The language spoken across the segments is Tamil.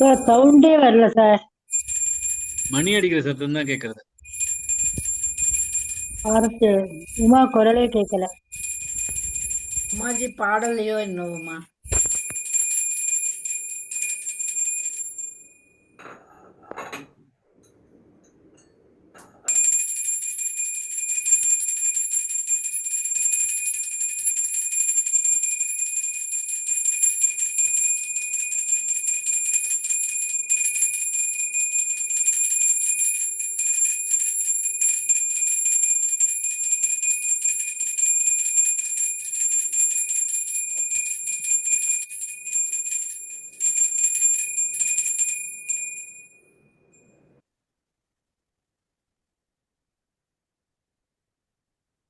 சார் சவுண்டே வரல சார். மணி அடிக்கிற சத்தம் தான் கேட்கறது. ஆரத்து உமா குரலே கேட்கல. உமாஜி பாடலையோ என்னவோமா?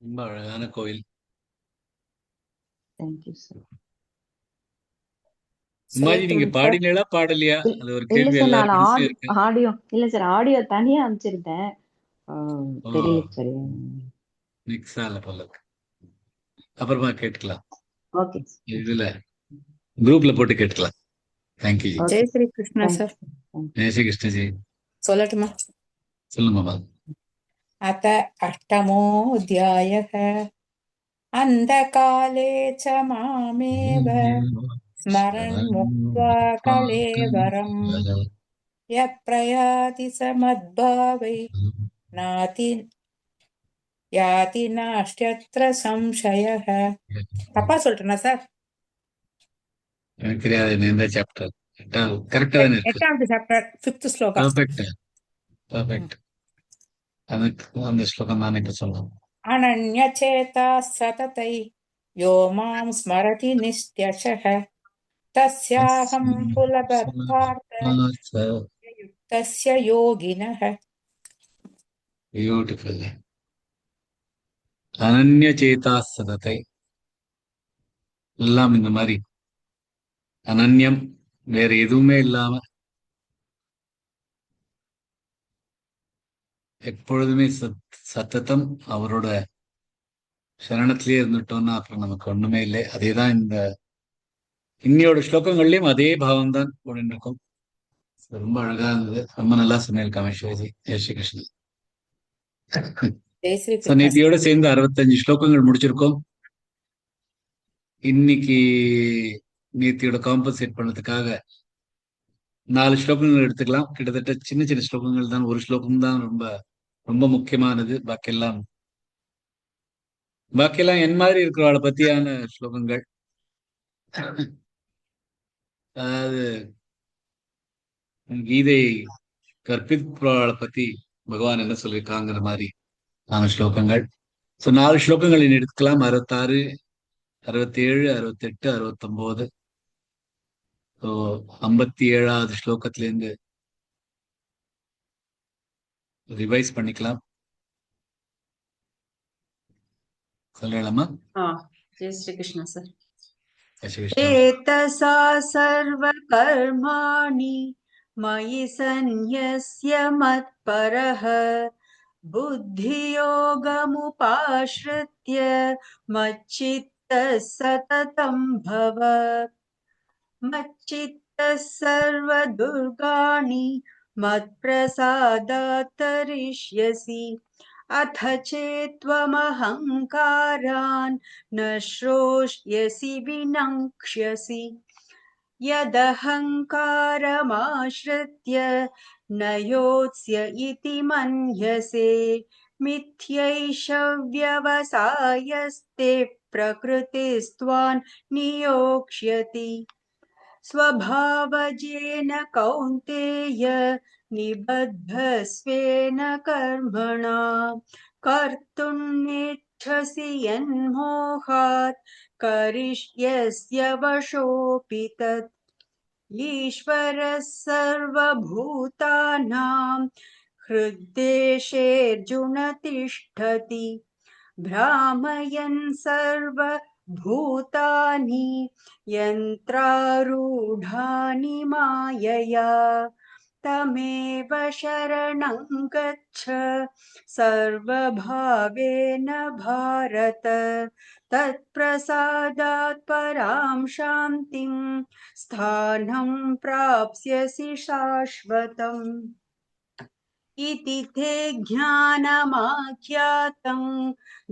ரொம்ப அழகான கோயில். Thank you sir. உமாஜி, நீங்க சொல்லட்டுமா சார்? பாடினீங்களா பாடலையா? அது ஒரு இல்ல கேள்வி சார், நான் எல்லாரும் மனசுல இருக்கு. ஆடியோ இல்ல சார், ஆடியோ தனியா அனுப்பிச்சிருந்தேன். தெரியல சார். மிக்ஸ் ஆகல போல இருக்கு. அப்புறமா கேட்டுக்கலாம். ஓகே இதுல குரூப்ல போட்டு கேட்டுக்கலாம். தேங்க்யூ. ஜெய் ஸ்ரீ கிருஷ்ணா சார். ஜெய் ஸ்ரீ கிருஷ்ணஜி. சொல்லட்டுமா? சொல்லுங்கம்மா. அத அஷ்டமோऽध्यायः अन्धकाले च मामेव स्मरन् मुक्त्वा कलेवरम् यः प्रयाति स मद्भावै नाति யாதி நாஸ்த்யத்ர சம்சயः. தப்பா சொல்றேனா சார்? எனக்கு தெரியாது எந்த சாப்டர். கரெக்டா தானே இருக்கு. 8வது சாப்டர் 5th ஸ்லோகம். பர்ஃபெக்ட். அந்த ஸ்லோகம் தான் இப்ப சொல்லலாம். அனன்யசேதா சததை யோ மாம் ஸ்மரதி நித்யசஹ தஸ்யாஹம் சுலபத்வார்த்த யுக்தஸ்ய யோகினஹ. பியூட்டிஃபுல். அனன்ய சேதா சதத்தை எல்லாம் இந்த மாதிரி அனன்யம், வேற எதுவுமே இல்லாம எப்பொழுதுமே சத்தத்தம் அவரோட சரணத்திலேயே இருந்துட்டோம்னா அப்புறம் நமக்கு ஒண்ணுமே இல்லை. அதேதான் இந்த இன்னையோட ஸ்லோகங்கள்லயும் அதே பாவம் தான் இருக்கும். ரொம்ப அழகா இருந்தது. ரொம்ப நல்லா சொன்னிருக்காங்க சிவஜி. ஜெய் ஸ்ரீ கிருஷ்ணன். நேத்தியோட சேர்ந்து 65 ஸ்லோகங்கள் முடிச்சிருக்கோம். இன்னைக்கு நேத்தியோட காம்பன்சேட் பண்ணதுக்காக 4 ஸ்லோகங்கள் எடுத்துக்கலாம். கிட்டத்தட்ட சின்ன சின்ன ஸ்லோகங்கள் தான். ஒரு ஸ்லோகம் தான் ரொம்ப ரொம்ப முக்கியமானது. பாக்கியெல்லாம் என் மாதிரி இருக்கிறவளை பத்தியான ஸ்லோகங்கள். அதாவது கீதை கற்பிப்பவளை பத்தி பகவான் என்ன சொல்லியிருக்காங்கிற மாதிரி 4 ஸ்லோகங்கள். 4 ஸ்லோகங்கள் எடுத்துக்கலாம். 66, 67, 68, 69. 57வது ஸ்லோகத்திலேருந்து ரிவைஸ் பண்ணிக்கலாம். சொல்லலாமா? ஜெய் ஸ்ரீ கிருஷ்ணா சார். एतसा सर्वकर्माणि मयि सन्न्यस्य मत्परः बुद्धियोगमुपाश्रित्य मच्चित्तः सततं भव। मच्चित्तः सर्वदुर्गाणि मत्प्रसादात् तरिष्यसि। अथ चेत्त्वमहङ्कारान् न श्रोष्यसि विनङ्क्ष्यसि। यदहङ्कारमाश्रित्य न योत्स्य इति मन्यसे मिथ्यैष व्यवसायस्ते प्रकृतिस्त्वान् नियोक्ष्यति। स्वभावजेन कौन्तेय निबद्धस्वेन कर्मणा कर्तुं नेच्छसि यन्मोहात् करिष्यस्य वशोऽपि तत्। ईश्वरः सर्वभूतानां हृद्देशेऽर्जुन तिष्ठति। भ्रामयन् सर्वभूतानि यन्त्रारूढानि मायया तमेव शरणं गच्छ सर्वभावेन भारत तत्प्रसादात् परां शान्तिं स्थानं प्राप्स्यसि शाश्वतम् इति ते ज्ञानमाख्यातं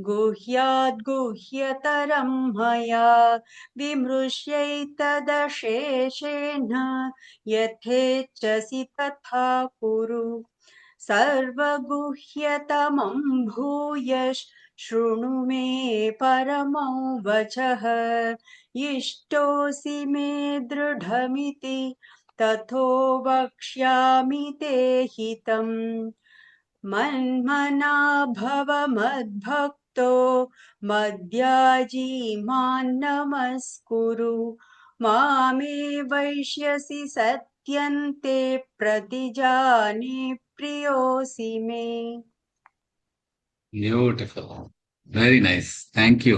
गुह्याद् गुह्यतरं मया विमृश्यैतदशेषेण यथेच्छसि तथा कुरु सर्वगुह्यतमं भूयः शृणु मे परमं वचः इष्टोऽसि मे दृढमिति तथो वक्ष्यामि ते हितम् मन्मना भव मद्भक्तो मद्याजी मां नमस्कुरु मामे वैष्यसि सत्यन्ते प्रतिजाने प्रियोऽसि मे beautiful, very nice. Thank you,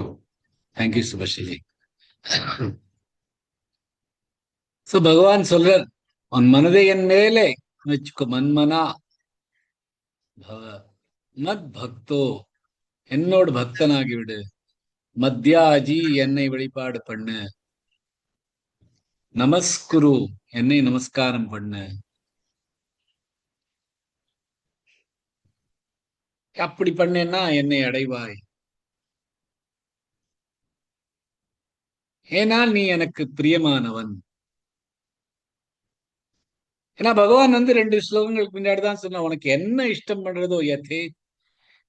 thank you Subhashree. So பகவான் சொல்றார், உன் மனதை என் மேலே வச்சுக்கோ, மன்மனா பவ மத் பக்தோ, என்னோட பக்தனாகிவிடு, மத்யாஜி என்னை வழிபாடு பண்ணு, நமஸ்குரு என்னை நமஸ்காரம் பண்ணு. அப்படி பண்ணேன்னா என்னை அடைவாய். ஏன்னா நீ எனக்கு பிரியமானவன். ஏன்னா பகவான் வந்து 2 ஸ்லோகங்களுக்கு பின்னாடிதான் சொன்ன, உனக்கு என்ன இஷ்டம் பண்றதோ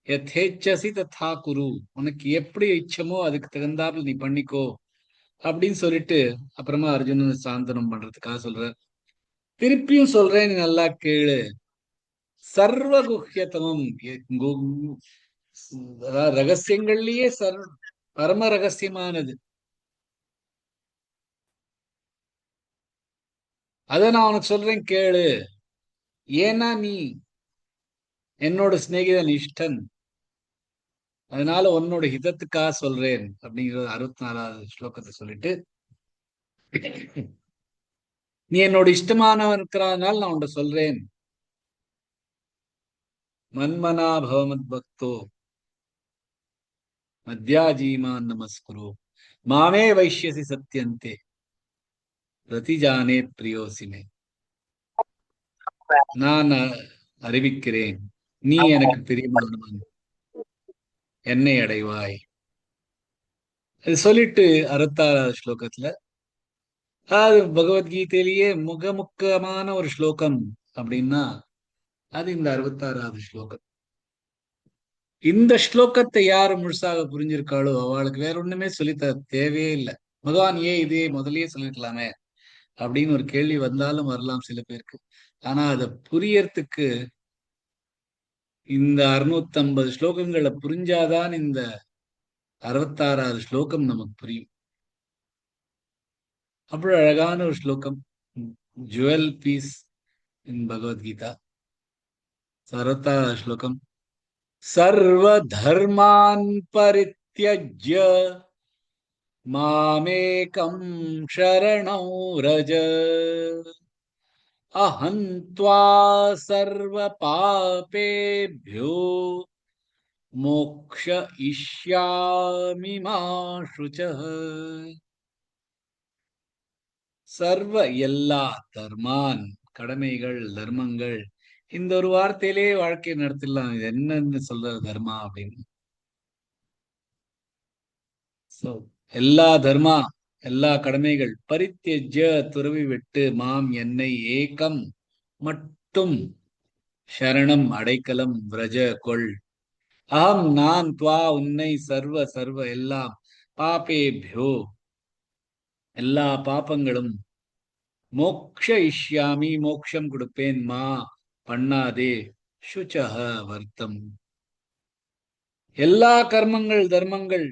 யதேச்சசி ததா குரு, உனக்கு எப்படி இச்சமோ அதுக்கு தகுந்தாப்புல நீ பண்ணிக்கோ அப்படின்னு சொல்லிட்டு அப்புறமா அர்ஜுனனை சாந்தனம் பண்றதுக்காக சொல்ற. திருப்பியும் சொல்றேன், நீ நல்லா கேளு. சர்வ குஹ்யதமம், அதாவது ரகசியங்கள்லயே பரம ரகசியமானது. அத நான் உனக்கு சொல்றேன் கேளு. ஏன்னா நீ என்னோட சிநேகிதன், இஷ்டன், அதனால உன்னோட ஹிதத்துக்காக சொல்றேன் அப்படிங்கிறது 64வது ஸ்லோகத்தை சொல்லிட்டு, நீ என்னோட இஷ்டமானவன் இருக்கிறதுனால நான் உன்ட சொல்றேன். மன்மனா பவமத் பக்தோ மத்யாஜீமான் நமஸ்குரு மாமே வைஷ்யசி சத்யந்தே பிரதிஜானே பிரியோசிமே. நான் அறிவிக்கிறேன், நீ எனக்கு பிரியமானவன், என்னை அடைவாய். அது சொல்லிட்டு 66வது ஸ்லோகத்துல, அது பகவத்கீதையிலேயே முக்கியமான ஒரு ஸ்லோகம் அப்படின்னா அது இந்த 66வது ஸ்லோகம். இந்த ஸ்லோகத்தை யாரு முழுசாக புரிஞ்சிருக்காளோ அவளுக்கு வேற ஒண்ணுமே சொல்லித்தர தேவையே இல்லை. பகவான் ஏன் இதே முதல்லயே சொல்லிருக்கலாமே அப்படின்னு ஒரு கேள்வி வந்தாலும் வரலாம் சில பேருக்கு. ஆனா அதை புரியறதுக்கு இந்த 650 ஸ்லோகங்களை புரிஞ்சாதான் இந்த 66வது ஸ்லோகம் நமக்கு புரியும். அவ்வளவு அழகான ஒரு ஸ்லோகம், ஜுவல் பீஸ் இன் பகவத்கீதா. 66வது ஸ்லோகம், சர்வ தர்மான் பரித்யஜ்ய மாமேகம் ஷரணௌ ரஜ அஹம் த்வா சர்வ பாபேப்யோ மோக்ஷ இஷ்யாமி மா சுசஹ. சர்வ எல்லா தர்மான், கடமைகள், தர்மங்கள், இந்த ஒரு வார்த்தையிலே வாழ்க்கையை நடத்திடலாம். இது என்னன்னு சொல்ற தர்மா அப்படின்னு. எல்லா தர்மா, எல்லா கடமைகள், பரித்யஜ்ய துறவி விட்டு, மாம் என்னை, ஏகம் மட்டும், சரணம் அடைக்கலம், விரஜ கொள், அகம் நான், துவா உன்னை, சர்வ சர்வ எல்லாம், பாபேபியோ எல்லா பாப்பங்களும், மோக்ஷ இஷ்யாமி மோக்ஷம் கொடுப்பேன், மா பண்ணாதே, சுச்சஹ வர்த்தம் எல்லா கர்மங்கள் தர்மங்கள்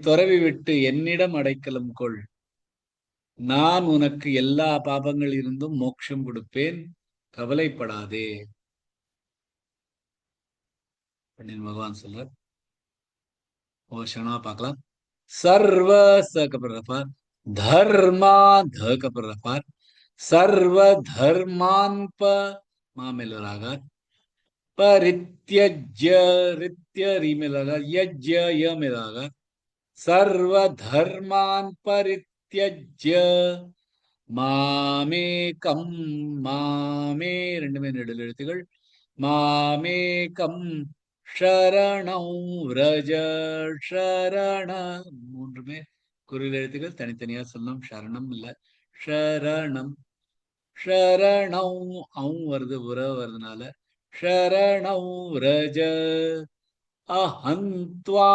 துறவி விட்டு என்னிடம் அடைக்கலம் கொள், நான் உனக்கு எல்லா பாபங்கள் இருந்தும் மோட்சம் கொடுப்பேன், கவலைப்படாதே அப்படின்னு பகவான் சொல்ற. ஓஷனா பார்க்கலாம். சர்வ ச கபர் ரஃபார், தர்மா த கபர் ரஃபார், सर्वधर्मान् मा में लगा, परित्यज्य, रित्य री में लगा, यज्ञ य में लगा, सर्वधर्मान् परित्यज्य மாமேகம், மாமே ரெண்டுமே நெடில் எழுத்துகள், மாமேகம் ஷரணம் ரஜ, ஷரண மூன்றுமே குரில் எழுத்துகள், தனித்தனியா சொல்லணும். சரணம் இல்ல, ஷரணம். ஷரணம் வருது, உற வருதுனால ஷரணம் ரஜ, அஹந்த்வா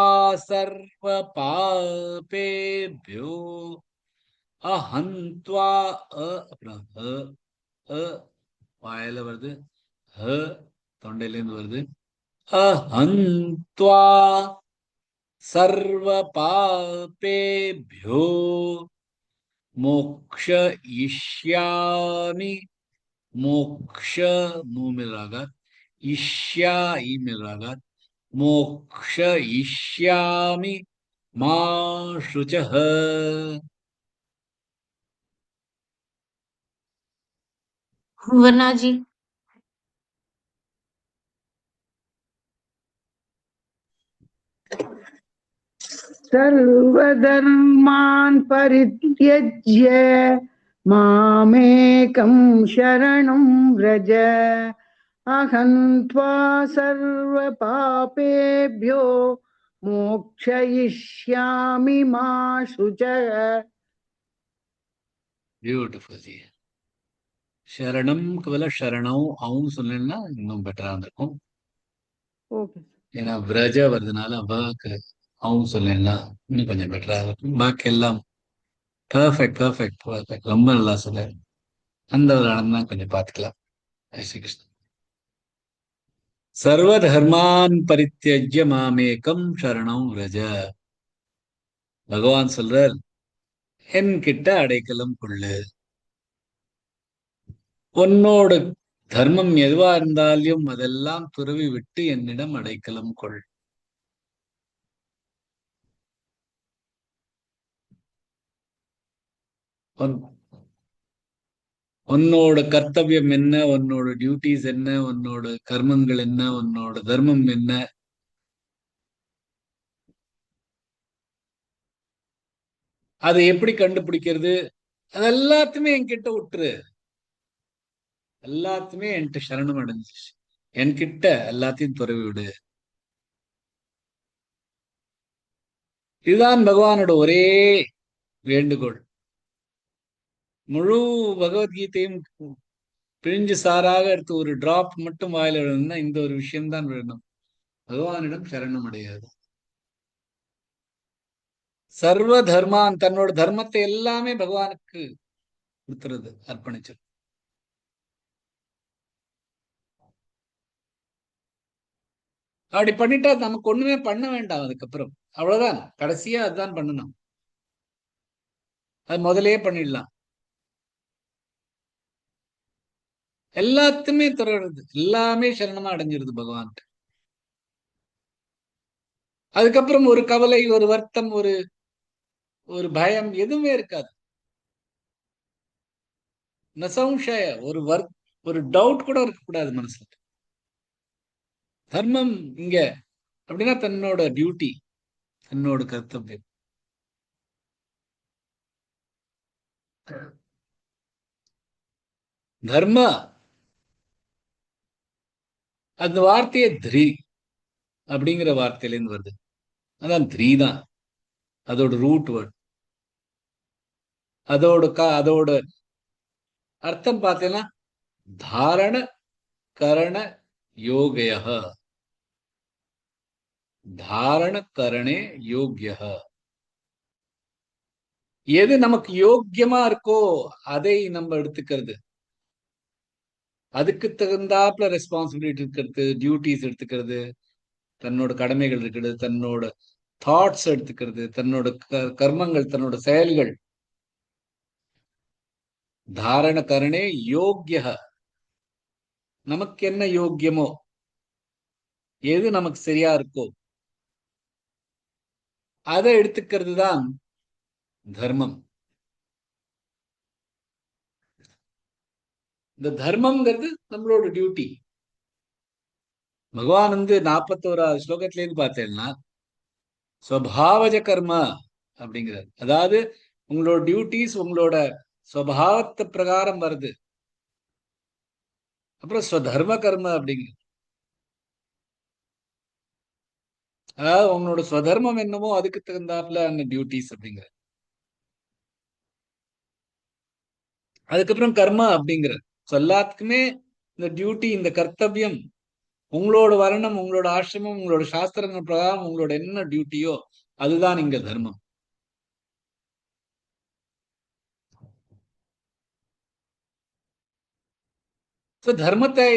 சர்வ பாபேப்யோ, அஹந்த்வா அப்புறம் வாயில வருது, தொண்டையிலேருந்து வருது, அஹந்த்வா சர்வ பாபேப்யோ மோக்ஷ இஷ்யாமி, மோக்ஷ மூ மில் ராகா, இஷ்யா ஈ மில் ராகா, மோக்ஷ இஷ்யாமி மா शुचः. वरना जी। सर्वधर्मान् परित्यज्य मामेकं शरणं व्रज, अहं त्वा सर्वपापेभ्यो मोक्षयिष्यामि मा शुचः. Beautiful G. சரணம்க்கு பதிலா ஷரணம் அவங்க சொன்னா இன்னும் பெட்டரா இருந்திருக்கும். ஓகே. ஏன்னா விரஜ வருதுனால அவக்கு அவங்க சொன்னா இன்னும் கொஞ்சம் பெட்டரா இருக்கும். பாக்கி எல்லாம் பர்ஃபெக்ட் பர்ஃபெக்ட் பர்ஃபெக்ட், ரொம்ப நல்லா சொல்ல. அந்த ஒரு இடம் தான் கொஞ்சம் பார்த்துக்கலாம். ஸ்ரீகிருஷ்ணன். சர்வதர்மான் பரித்தியஜ்ய மாமேகம் சரணம் விரஜ. பகவான் சொல்றார், என் கிட்ட அடைக்கலம் கொள்ளு. உன்னோட தர்மம் எதுவா இருந்தாலும் அதெல்லாம் துறவி விட்டு என்னிடம் அடைக்கலம் கொள். உன்னோட கர்த்தவியம் என்ன, உன்னோட டியூட்டிஸ் என்ன, உன்னோட கர்மங்கள் என்ன, உன்னோட தர்மம் என்ன, அதை எப்படி கண்டுபிடிக்கிறது, அது எல்லாத்தையுமே என்கிட்ட விட்டுரு. எல்லாத்தையுமே என்கிட்ட சரணம் அடைஞ்சிச்சு, என்கிட்ட எல்லாத்தையும் துறவி விடு. இதுதான் பகவானோட ஒரே வேண்டுகோள். முழு பகவத்கீதையும் பிரிஞ்சு சாராக எடுத்து ஒரு டிராப் மட்டும் வாயில விடணும்னா இந்த ஒரு விஷயம்தான் வேணும். பகவானிடம் சரணம் அடையாது. சர்வ தர்மான், தன்னோட தர்மத்தை எல்லாமே பகவானுக்கு கொடுத்துறது, அர்ப்பணிச்சு. அப்படி பண்ணிட்டா நமக்கு ஒண்ணுமே பண்ண வேண்டாம். அதுக்கப்புறம் அவ்வளவுதான், கடைசியா அதுதான் பண்ணணும். அது முதலே பண்ணிடலாம். எல்லாத்துமே துறவுறது, எல்லாமே சரணமா அடைஞ்சிருது பகவான். அதுக்கப்புறம் ஒரு கவலை, ஒரு வருத்தம், ஒரு பயம் எதுவுமே இருக்காது. நசம்சய, ஒரு டவுட் கூட இருக்கக்கூடாது மனசுல. தர்மம் இங்க அப்படின்னா தன்னோட டியூட்டி, தன்னோட கர்த்தவியம். தர்ம அந்த வார்த்தையே த்ரீ அப்படிங்கிற வார்த்தையிலேருந்து வருது. அதான் த்ரீ தான் அதோட ரூட் வேர்ட். அதோட அர்த்தம் பார்த்தீங்கன்னா தாரண கரண யோகய, தாரண கரணே யோகிய. எது நமக்கு யோக்கியமா இருக்கோ அதை நம்ம எடுத்துக்கிறது, அதுக்கு தகுந்தாப்புல ரெஸ்பான்சிபிலிட்டி இருக்கிறது, டியூட்டிஸ் எடுத்துக்கிறது, தன்னோட கடமைகள் இருக்கிறது, தன்னோட தாட்ஸ் எடுத்துக்கிறது, தன்னோட கர்மங்கள், தன்னோட செயல்கள். தாரண கரணே யோக்கிய, நமக்கு என்ன யோக்கியமோ, எது நமக்கு சரியா இருக்கோ அதை எடுத்துக்கிறது தான் தர்மம். இந்த தர்மம்ங்கிறது நம்மளோட டியூட்டி. பகவான் 41வது ஸ்லோகத்துல இருந்து பார்த்தேன்னா ஸ்வபாவஜ கர்ம அப்படிங்கிறார். அதாவது உங்களோட டியூட்டிஸ் உங்களோட ஸ்வபாவத்தை பிரகாரம் வருது. அப்புறம் ஸ்வதர்ம கர்ம அப்படிங்கிறது, அதாவது உங்களோட ஸ்வதர்மம் என்னமோ அதுக்கு தகுந்தாப்புல அந்த டியூட்டிஸ் அப்படிங்கிறது. அதுக்கப்புறம் கர்மா அப்படிங்கிறது. எல்லாத்துக்குமே இந்த டியூட்டி, இந்த கர்த்தவியம், உங்களோட வர்ணம், உங்களோட ஆசிரமம், உங்களோட சாஸ்திரங்கள் பிரகாரம் உங்களோட என்ன டியூட்டியோ அதுதான் இங்க தர்மம். தர்மத்தை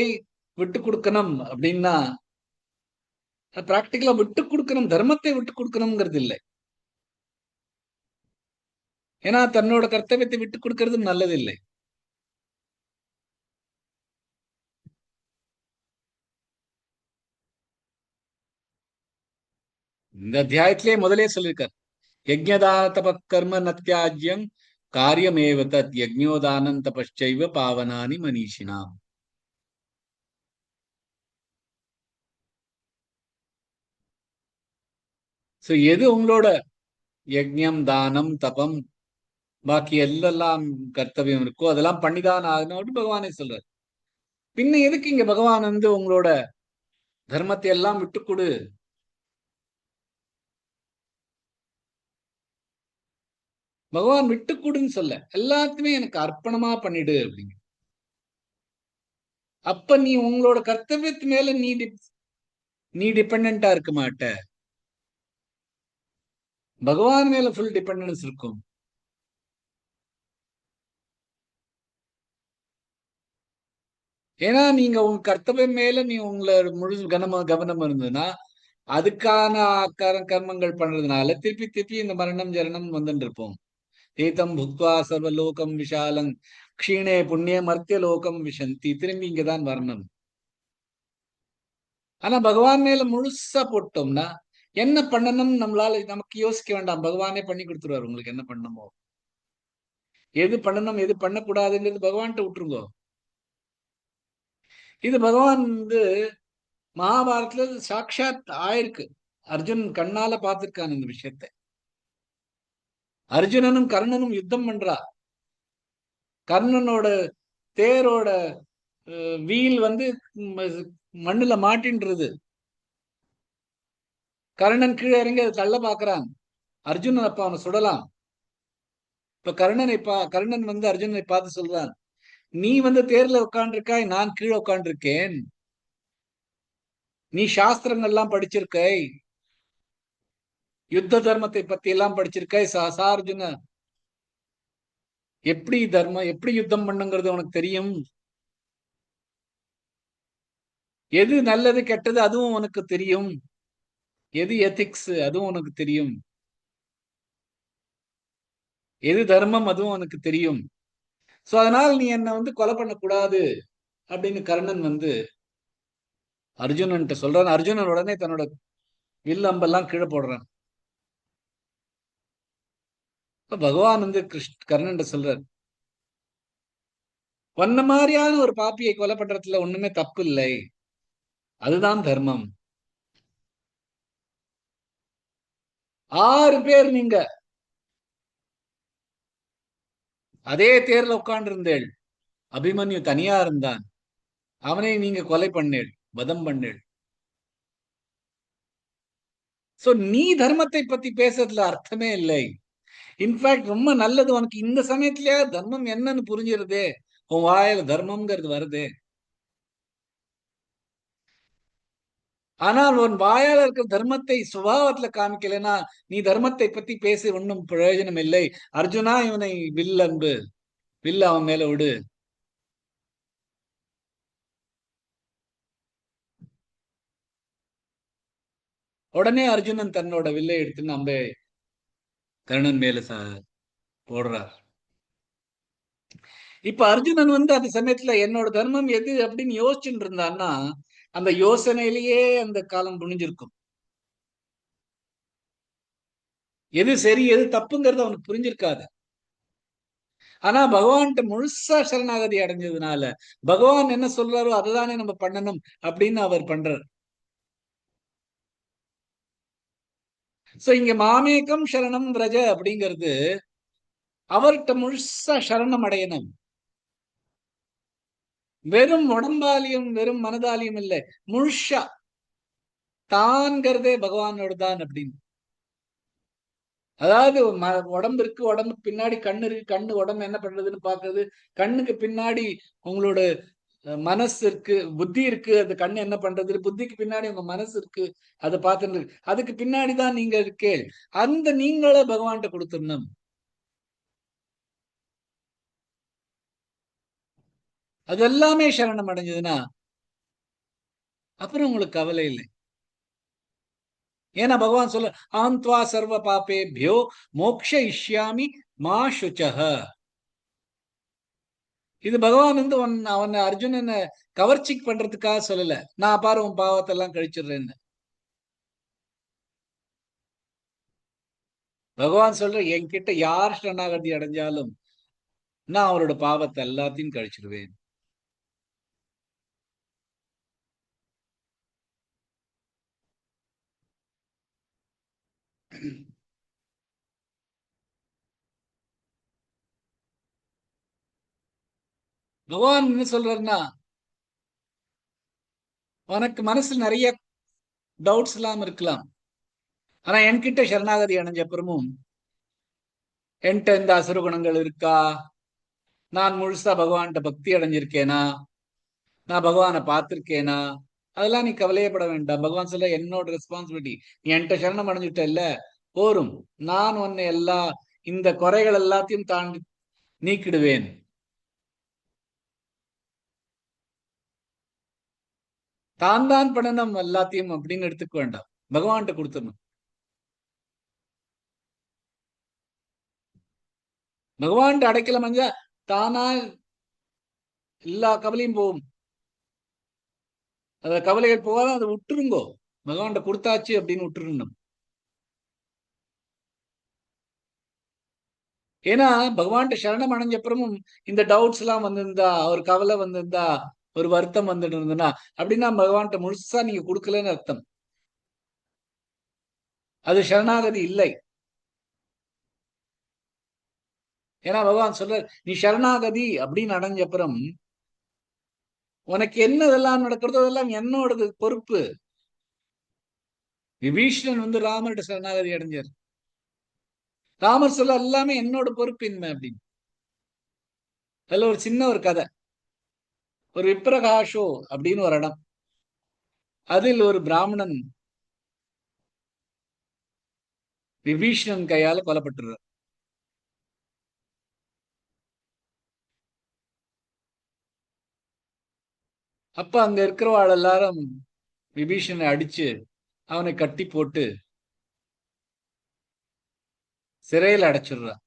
விட்டு கொடுக்கணும் அப்படின்னா பிராக்டிக்கலா விட்டு கொடுக்கணும், தர்மத்தை விட்டு கொடுக்கணுங்கிறது இல்லை. ஏன்னா தன்னோட கர்த்தவியத்தை விட்டு கொடுக்கறது நல்லது இல்லை. இந்த அத்தியாயத்திலே முதலே சொல்லியிருக்கார், யஜ்ஞதான தப கர்ம நத்யாஜ்யம் காரியமேவ தத் யஜ்ஞோதானம் தபச்சைவ பாவனானி மனிஷினாம். சோ எது உங்களோட யஜ்ஞம், தானம், தபம், பாக்கி எல்லாம் கர்த்தவியம் இருக்கோ அதெல்லாம் பண்ணிதான் ஆகணும் பகவானே சொல்றாரு. பின்ன எதுக்கு இங்க பகவான் உங்களோட தர்மத்தை எல்லாம் விட்டு கொடு, பகவான் விட்டு கொடுன்னு சொல்ல, எல்லாத்தையுமே எனக்கு அர்ப்பணமா பண்ணிடு அப்படிங்க. அப்ப நீ உங்களோட கர்த்தவியத்து மேல நீ டிபெண்டா இருக்க மாட்ட, பகவான் மேல ஃபுல் டிபெண்டன்ஸ் இருக்கும். ஏன்னா நீங்க உங்க கர்த்தவியம் மேல நீ உங்களை முழு கவனம் இருந்ததுன்னா அதுக்கான கர்மங்கள் பண்றதுனால திருப்பி திருப்பி இந்த மரணம் ஜரணம் வந்துட்டு இருப்போம். ஏதம் புக்வா சர்வலோகம் விஷாலங் க்ஷீணே புண்ணிய மர்த்திய லோகம் விஷந்தி, திரும்பி இங்கதான் வரணும். ஆனா பகவான் மேல முழுசா போட்டோம்னா என்ன பண்ணணும் நம்மளால நமக்கு யோசிக்க வேண்டாம், பகவானே பண்ணி கொடுத்துருவாரு. உங்களுக்கு என்ன பண்ணணுமோ, எது பண்ணணும் எது பண்ணக்கூடாதுங்கிறது பகவான்கிட்ட விட்டுருங்கோ. இது பகவான் மகாபாரதத்துல சாட்சாத் ஆயிருக்கு. அர்ஜுன் கண்ணால பார்த்திருக்கான் இந்த விஷயத்தை. அர்ஜுனனும் கர்ணனும் யுத்தம் பண்றா. கர்ணனோட தேரோட வீல் மண்ணுல மாட்டின்றது. கர்ணன் கீழே இறங்கி அதை தள்ள பாக்குறான். அர்ஜுனன் அப்ப அவனை சுடலாம். இப்ப கர்ணன் அர்ஜுனனை பார்த்து சொல்றான், நீ தேர்ல உட்காண்டிருக்காய், நான் கீழே உட்காண்டிருக்கேன். நீ சாஸ்திரங்கள்லாம் படிச்சிருக்காய், யுத்த தர்மத்தை பத்தி எல்லாம் படிச்சிருக்காய். அர்ஜுன, எப்படி தர்மம், எப்படி யுத்தம் பண்ணுங்கிறது உனக்கு தெரியும். எது நல்லது கெட்டது அதுவும் உனக்கு தெரியும். எது எத்திக்ஸ் அதுவும் உனக்கு தெரியும். எது தர்மம் அதுவும் உனக்கு தெரியும். சோ அதனால் நீ என்ன கொலை பண்ணக்கூடாது அப்படின்னு கர்ணன் அர்ஜுனன் சொல்றான். அர்ஜுனன் உடனே தன்னோட வில் அம்பெல்லாம் கீழே போடுறான். பகவான் கர்ணன் சொல்றார், வந்த மாதிரியான ஒரு பாப்பியை கொலை பண்றதுல ஒண்ணுமே தப்பு இல்லை, அதுதான் தர்மம். 6 பேர் நீங்க அதே தேர்ல உட்கார்ந்து இருந்தேள். அபிமன்யு தனியா இருந்தான், அவனை நீங்க கொலை பண்ணேள், வதம் பண்ணேள். சோ நீ தர்மத்தை பத்தி பேசுறதுல அர்த்தமே இல்லை. இன்ஃபேக்ட் ரொம்ப நல்லது, உனக்கு இந்த சமயத்திலேயே தர்மம் என்னன்னு புரிஞ்சிருதே, உன் வாயில தர்மம்ங்கிறது வருதே. ஆனால் உன் வாயால இருக்கிற தர்மத்தை சுபாவத்துல காமிக்கலைன்னா நீ தர்மத்தை பத்தி பேசி ஒன்னும் பிரயோஜனம் இல்லை. அர்ஜுனா, இவனை வில் அவன் மேல விடு. உடனே அர்ஜுனன் தன்னோட வில்லை எடுத்துன்னு அம்பை கர்ணன் மேல போடுறார். இப்ப அர்ஜுனன் அந்த சமயத்துல என்னோட தர்மம் எது அப்படின்னு யோசிச்சுட்டு இருந்தான்னா அந்த யோசனையிலேயே அந்த காலம் புரிஞ்சிருக்கும். எது சரி எது தப்புங்கிறது அவனுக்கு புரிஞ்சிருக்காது. ஆனா பகவான்கிட்ட முழுசா சரணாகதி அடைஞ்சதுனால பகவான் என்ன சொல்றாரோ அதுதானே நம்ம பண்ணணும் அப்படின்னு அவர் பண்றார். சோ இங்க மாமேகம் சரணம் ரஜ அப்படிங்கிறது அவர்கிட்ட முழுசா சரணம் அடையணும். வெறும் உடம்பாலியும் வெறும் மனதாலியும் இல்லை, முழுசா தான்கிறதே பகவானோட தான் அப்படின்னு. அதாவது உடம்பு இருக்கு, உடம்புக்கு பின்னாடி கண்ணு இருக்கு, கண்ணு உடம்பு என்ன பண்றதுன்னு பாக்குறது, கண்ணுக்கு பின்னாடி உங்களோட மனசு இருக்கு, புத்தி இருக்கு, அது கண்ணு என்ன பண்றது, புத்திக்கு பின்னாடி உங்க மனசு இருக்கு, அதை பார்த்துட்டு அதுக்கு பின்னாடிதான் நீங்க இருக்கே. அந்த நீங்களே பகவான்கிட்ட கொடுத்துடணும். அது எல்லாமே சரணம் அடைஞ்சதுன்னா அப்புறம் உங்களுக்கு கவலை இல்லை. ஏன்னா பகவான் சொல்ல ஆந்த்வா சர்வ பாபேபியோ மோக்ஷ இஷ்யாமி மா சுச்சஹ. இது பகவான் வந்து அவன் அர்ஜுனனை கவர்ச்சிக்கு பண்றதுக்காக சொல்லல, நான் பாரு உன் பாவத்தை எல்லாம் கழிச்சிடுறேன்னு. பகவான் சொல்ற என்கிட்ட யார் சரணாகதி அடைஞ்சாலும் நான் அவரோட பாவத்தை எல்லாத்தையும் கழிச்சிருவேன். பகவான் என்ன சொல்றாருன்னா, உனக்கு மனசுல நிறைய டவுட்ஸ் எல்லாம் இருக்கலாம், ஆனா என்கிட்ட சரணாகதி அடைஞ்ச அப்புறமும் என்கிட்ட இந்த அசுர குணங்கள் இருக்கா, நான் முழுசா பகவான்கிட்ட பக்தி அடைஞ்சிருக்கேனா, நான் பகவானை பார்த்திருக்கேனா, அதெல்லாம் நீ கவலையப்பட வேண்டாம். பகவான் சொல்ல என்னோட ரெஸ்பான்சிபிலிட்டி, நீ என்கிட்ட சரணம் அடைஞ்சிட்ட இல்ல, போரும், நான் உன்னை எல்லா இந்த குறைகள் எல்லாத்தையும் தாண்டி நீக்கிடுவேன். தான் தான் பண்ணணும் எல்லாத்தையும் அப்படின்னு எடுத்துக்க வேண்டாம், பகவான்கிட்ட கொடுத்துடணும். பகவான்கிட்ட அடைக்கலம் அஞ்சா தானா எல்லா கவலையும் போகும். அத கவலைகள் போகாத அதை விட்டுருங்கோ, பகவான்கிட்ட கொடுத்தாச்சு அப்படின்னு விட்டுருணும். ஏன்னா பகவான்கிட்ட சரணம் அடைஞ்ச அப்புறமும் இந்த டவுட்ஸ் எல்லாம் வந்திருந்தா, ஒரு கவலை வந்திருந்தா, ஒரு வருத்தம் வந்துட்டு இருந்ததுன்னா அப்படின்னா பகவான்கிட்ட முழுசா நீங்க கொடுக்கலன்னு அர்த்தம். அது சரணாகதி இல்லை. ஏன்னா பகவான் சொல்ற நீ சரணாகதி அப்படின்னு அடைஞ்ச அப்புறம் உனக்கு என்னதெல்லாம் நடக்கிறதோ அதெல்லாம் என்னோடது பொறுப்பு. விபீஷணன் வந்து ராமர்கிட்ட சரணாகதி அடைஞ்சார். ராமர் சொல்ல எல்லாமே என்னோட பொறுப்பின்மை அப்படின்னு. அதுல ஒரு சின்ன ஒரு கதை, ஒரு விப்ரகாஷோ அப்படின்னு ஒரு இடம், அதில் ஒரு பிராமணன் விபீஷணன் கையால கொல்லப்பட்டுறார். அப்ப அங்க இருக்கிறவாள் எல்லாரும் விபீஷணனை அடிச்சு அவனை கட்டி போட்டு சிறையில் அடைச்சிடுறான்.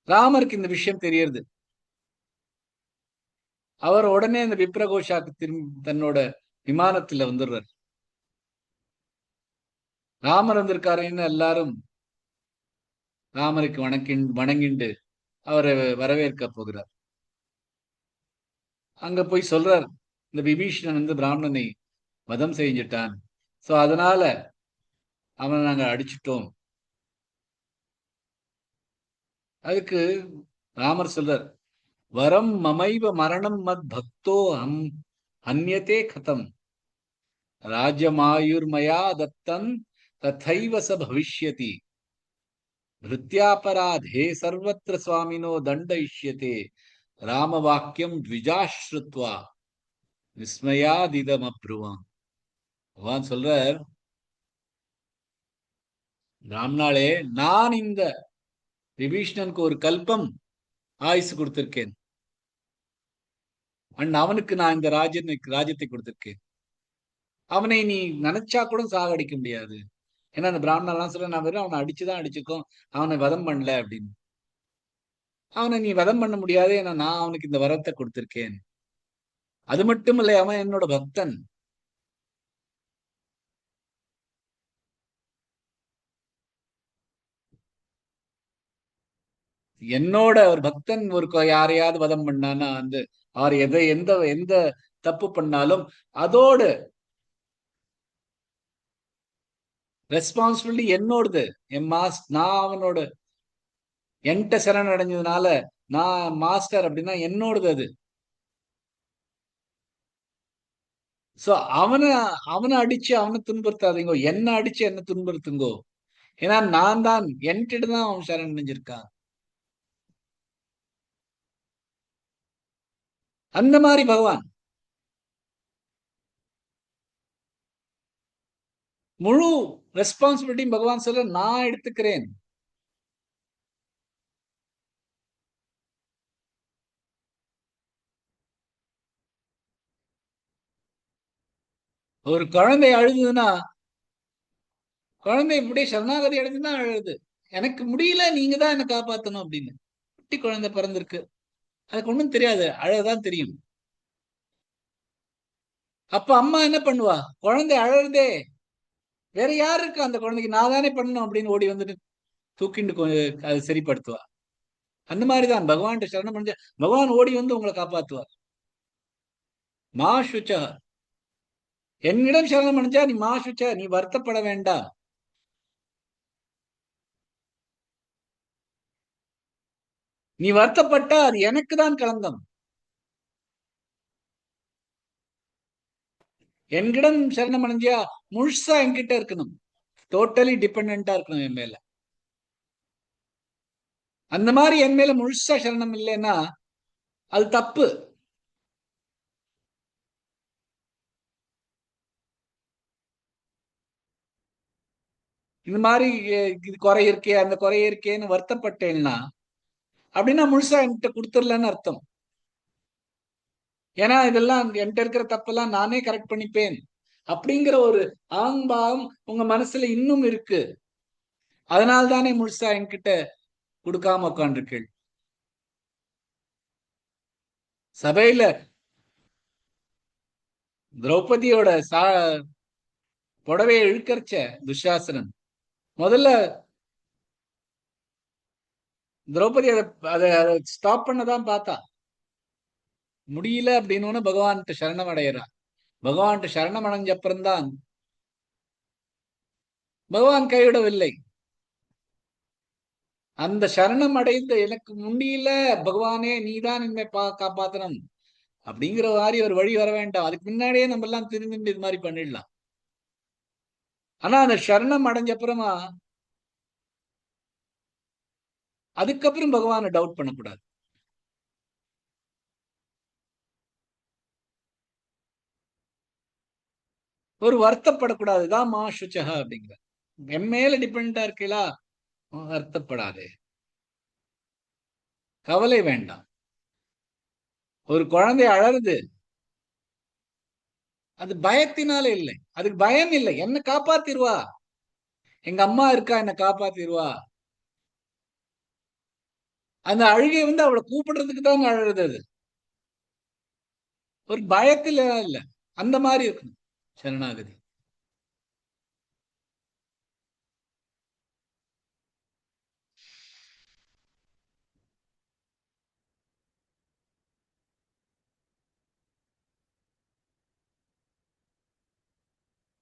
ராமருக்கு இந்த விஷயம் தெரியறது. அவர் உடனே அந்த விப்ரகோஷாக்கு திரும்பி தன்னோட விமானத்துல வந்துடுறார். ராமர் வந்திருக்காருன்னு எல்லாரும் ராமருக்கு வணங்கிண்டு அவரை வரவேற்க போகிறார். அங்க போய் சொல்றார், இந்த விபீஷணன் வந்து பிராமணனை வதம் செஞ்சிட்டான், சோ அதனால அவனை நாங்க அடிச்சிட்டோம். அதுக்கு ராமர் சொல்றார், வரம் மமைவ மரணம் மத் பக்தோ அந்யதே கதம் ராஜமாயுர்மயா தத்தம் ததைவ ச பவிஷ்யதி விருத்தியாபராதே சர்வத்திர சுவாமினோ தண்டயிஷ்யதே ராமவாக்கியம் த்விஜாஸ்ருத்வா விஸ்மயாதிதம் அப்ருவான். பகவான் சொல்றார், ராம்நாளே, நான் இந்த விபீஷணனுக்கு ஒரு கல்பம் ஆயுசு கொடுத்திருக்கேன், அண்ட் அவனுக்கு நான் இந்த ராஜ்யத்தை கொடுத்திருக்கேன். அவனை நீ நினைச்சா கூட சாகடிக்க முடியாது. ஏன்னா அந்த பிராமணர்லாம் சொல்ல, நான் வெறும் அவனை அடிச்சுதான் அடிச்சுக்கோம், அவனை வதம் பண்ணல அப்படின்னு. அவனை நீ வதம் பண்ண முடியாது, ஏன்னா நான் அவனுக்கு இந்த வரத்தை கொடுத்திருக்கேன். அது மட்டும் இல்லை, அவன் என்னோட பக்தன். என்னோட ஒரு பக்தன் யாரையாவது வதம் பண்ணானா வந்து அவர் எந்த எந்த தப்பு பண்ணாலும் அதோட ரெஸ்பான்சிபிலிட்டி என்னோடது. நான் அவனோட என்கிட்ட சரண் அடைஞ்சதுனால நான் மாஸ்டர் அப்படின்னா என்னோடது அது. சோ அவனை அவனை அடிச்சு அவனை துன்புறுத்தாதீங்கோ, என்ன அடிச்சு என்ன துன்புறுத்துங்கோ. ஏன்னா நான் தான் என்கிட்ட தான் அவன் சரண் அடைஞ்சிருக்கான். அந்த மாதிரி பகவான் முழு ரெஸ்பான்சிபிலிட்டியும் பகவான் சொல்ல நான் எடுத்துக்கிறேன். ஒரு குழந்தை அழுதுன்னா குழந்தை இப்படியே சரணாகதி அடைஞ்சுதான் அழுது, எனக்கு முடியல நீங்க தான் என்ன காப்பாத்தணும் அப்படின்னு. குட்டி குழந்தை பிறந்திருக்கு, அதுக்கு ஒண்ணும் தெரியாது, அழதான் தெரியும். அப்ப அம்மா என்ன பண்ணுவா, குழந்தை அழறதே வேற யாரு இருக்கா அந்த குழந்தைக்கு, நான் தானே பண்ணணும் அப்படின்னு ஓடி வந்துட்டு தூக்கிண்டு அதை சரிப்படுத்துவா. அந்த மாதிரிதான் பகவான் சரணம் அடைஞ்ச பகவான் ஓடி வந்து உங்களை காப்பாத்துவார். மா சுச்சா, என்னிடம் சரணம் அடைஞ்சா நீ மா சுச்சா, நீ வருத்தப்பட வேண்டாம். நீ வருத்தப்பட்டா அது எனக்கு தான் களங்கம். என்கிடம் சரணம் அடைஞ்சியா முழுசா என்கிட்ட இருக்கணும், டோட்டலி டிபெண்டா இருக்கணும் என் மேல. அந்த மாதிரி என் மேல முழுசா சரணம் இல்லைன்னா அது தப்பு. இந்த மாதிரி இது குறை இருக்கே அந்த குறை இருக்கேன்னு வருத்தப்பட்டேன்னா அப்படின்னா முழுசா என்கிட்ட கொடுத்துடலன்னு அர்த்தம். ஏன்னா இதெல்லாம் என்கிட்ட இருக்கிற தப்பெல்லாம் நானே கரெக்ட் பண்ணிப்பேன் அப்படிங்கிற ஒரு ஆங்பாவம் உங்க மனசுல இன்னும் இருக்கு. அதனால தானே முழுசா என்கிட்ட கொடுக்காம உட்காந்துருக்கேள். சபையில திரௌபதியோட புடவையை இழுக்கரிச்ச துஷாசனன் முதல்ல திரௌபதி அதை ஸ்டாப் பண்ணதான் பார்த்தா, முடியல அப்படின்னு பகவான்கிட்ட சரணம் அடையிறா. பகவான்கிட்ட சரணம் அடைஞ்ச அப்புறம்தான் பகவான் கைவிடவில்லை. அந்த சரணம் அடைந்த எனக்கு முடியல பகவானே நீதான் இனிமே காப்பாத்தணும் அப்படிங்கிற மாதிரி ஒரு வழி வர வேண்டாம். அதுக்கு முன்னாடியே நம்ம எல்லாம் திரும்பி இது மாதிரி பண்ணிடலாம். ஆனா அந்த சரணம் அடைஞ்ச அப்புறமா அதுக்கப்புறம் பகவானை டவுட் பண்ணக்கூடாது. ஒரு வருத்தப்படக்கூடாதுதான் மா சுச்சகா அப்படிங்கிற. என் மேல டிபெண்டா இருக்கீங்களா, வருத்தப்படாதே, கவலை வேண்டாம். ஒரு குழந்தை அழறது அது பயத்தினால இல்லை, அதுக்கு பயம் இல்லை, என்ன காப்பாத்திருவா, எங்க அம்மா இருக்கா என்ன காப்பாத்திருவா. அந்த அழுகை அவளை கூப்பிடுறதுக்கு தான் அழுறது. அது ஒரு பயத்துல இல்ல, அந்த மாதிரி இருக்கணும் சரணாகதி.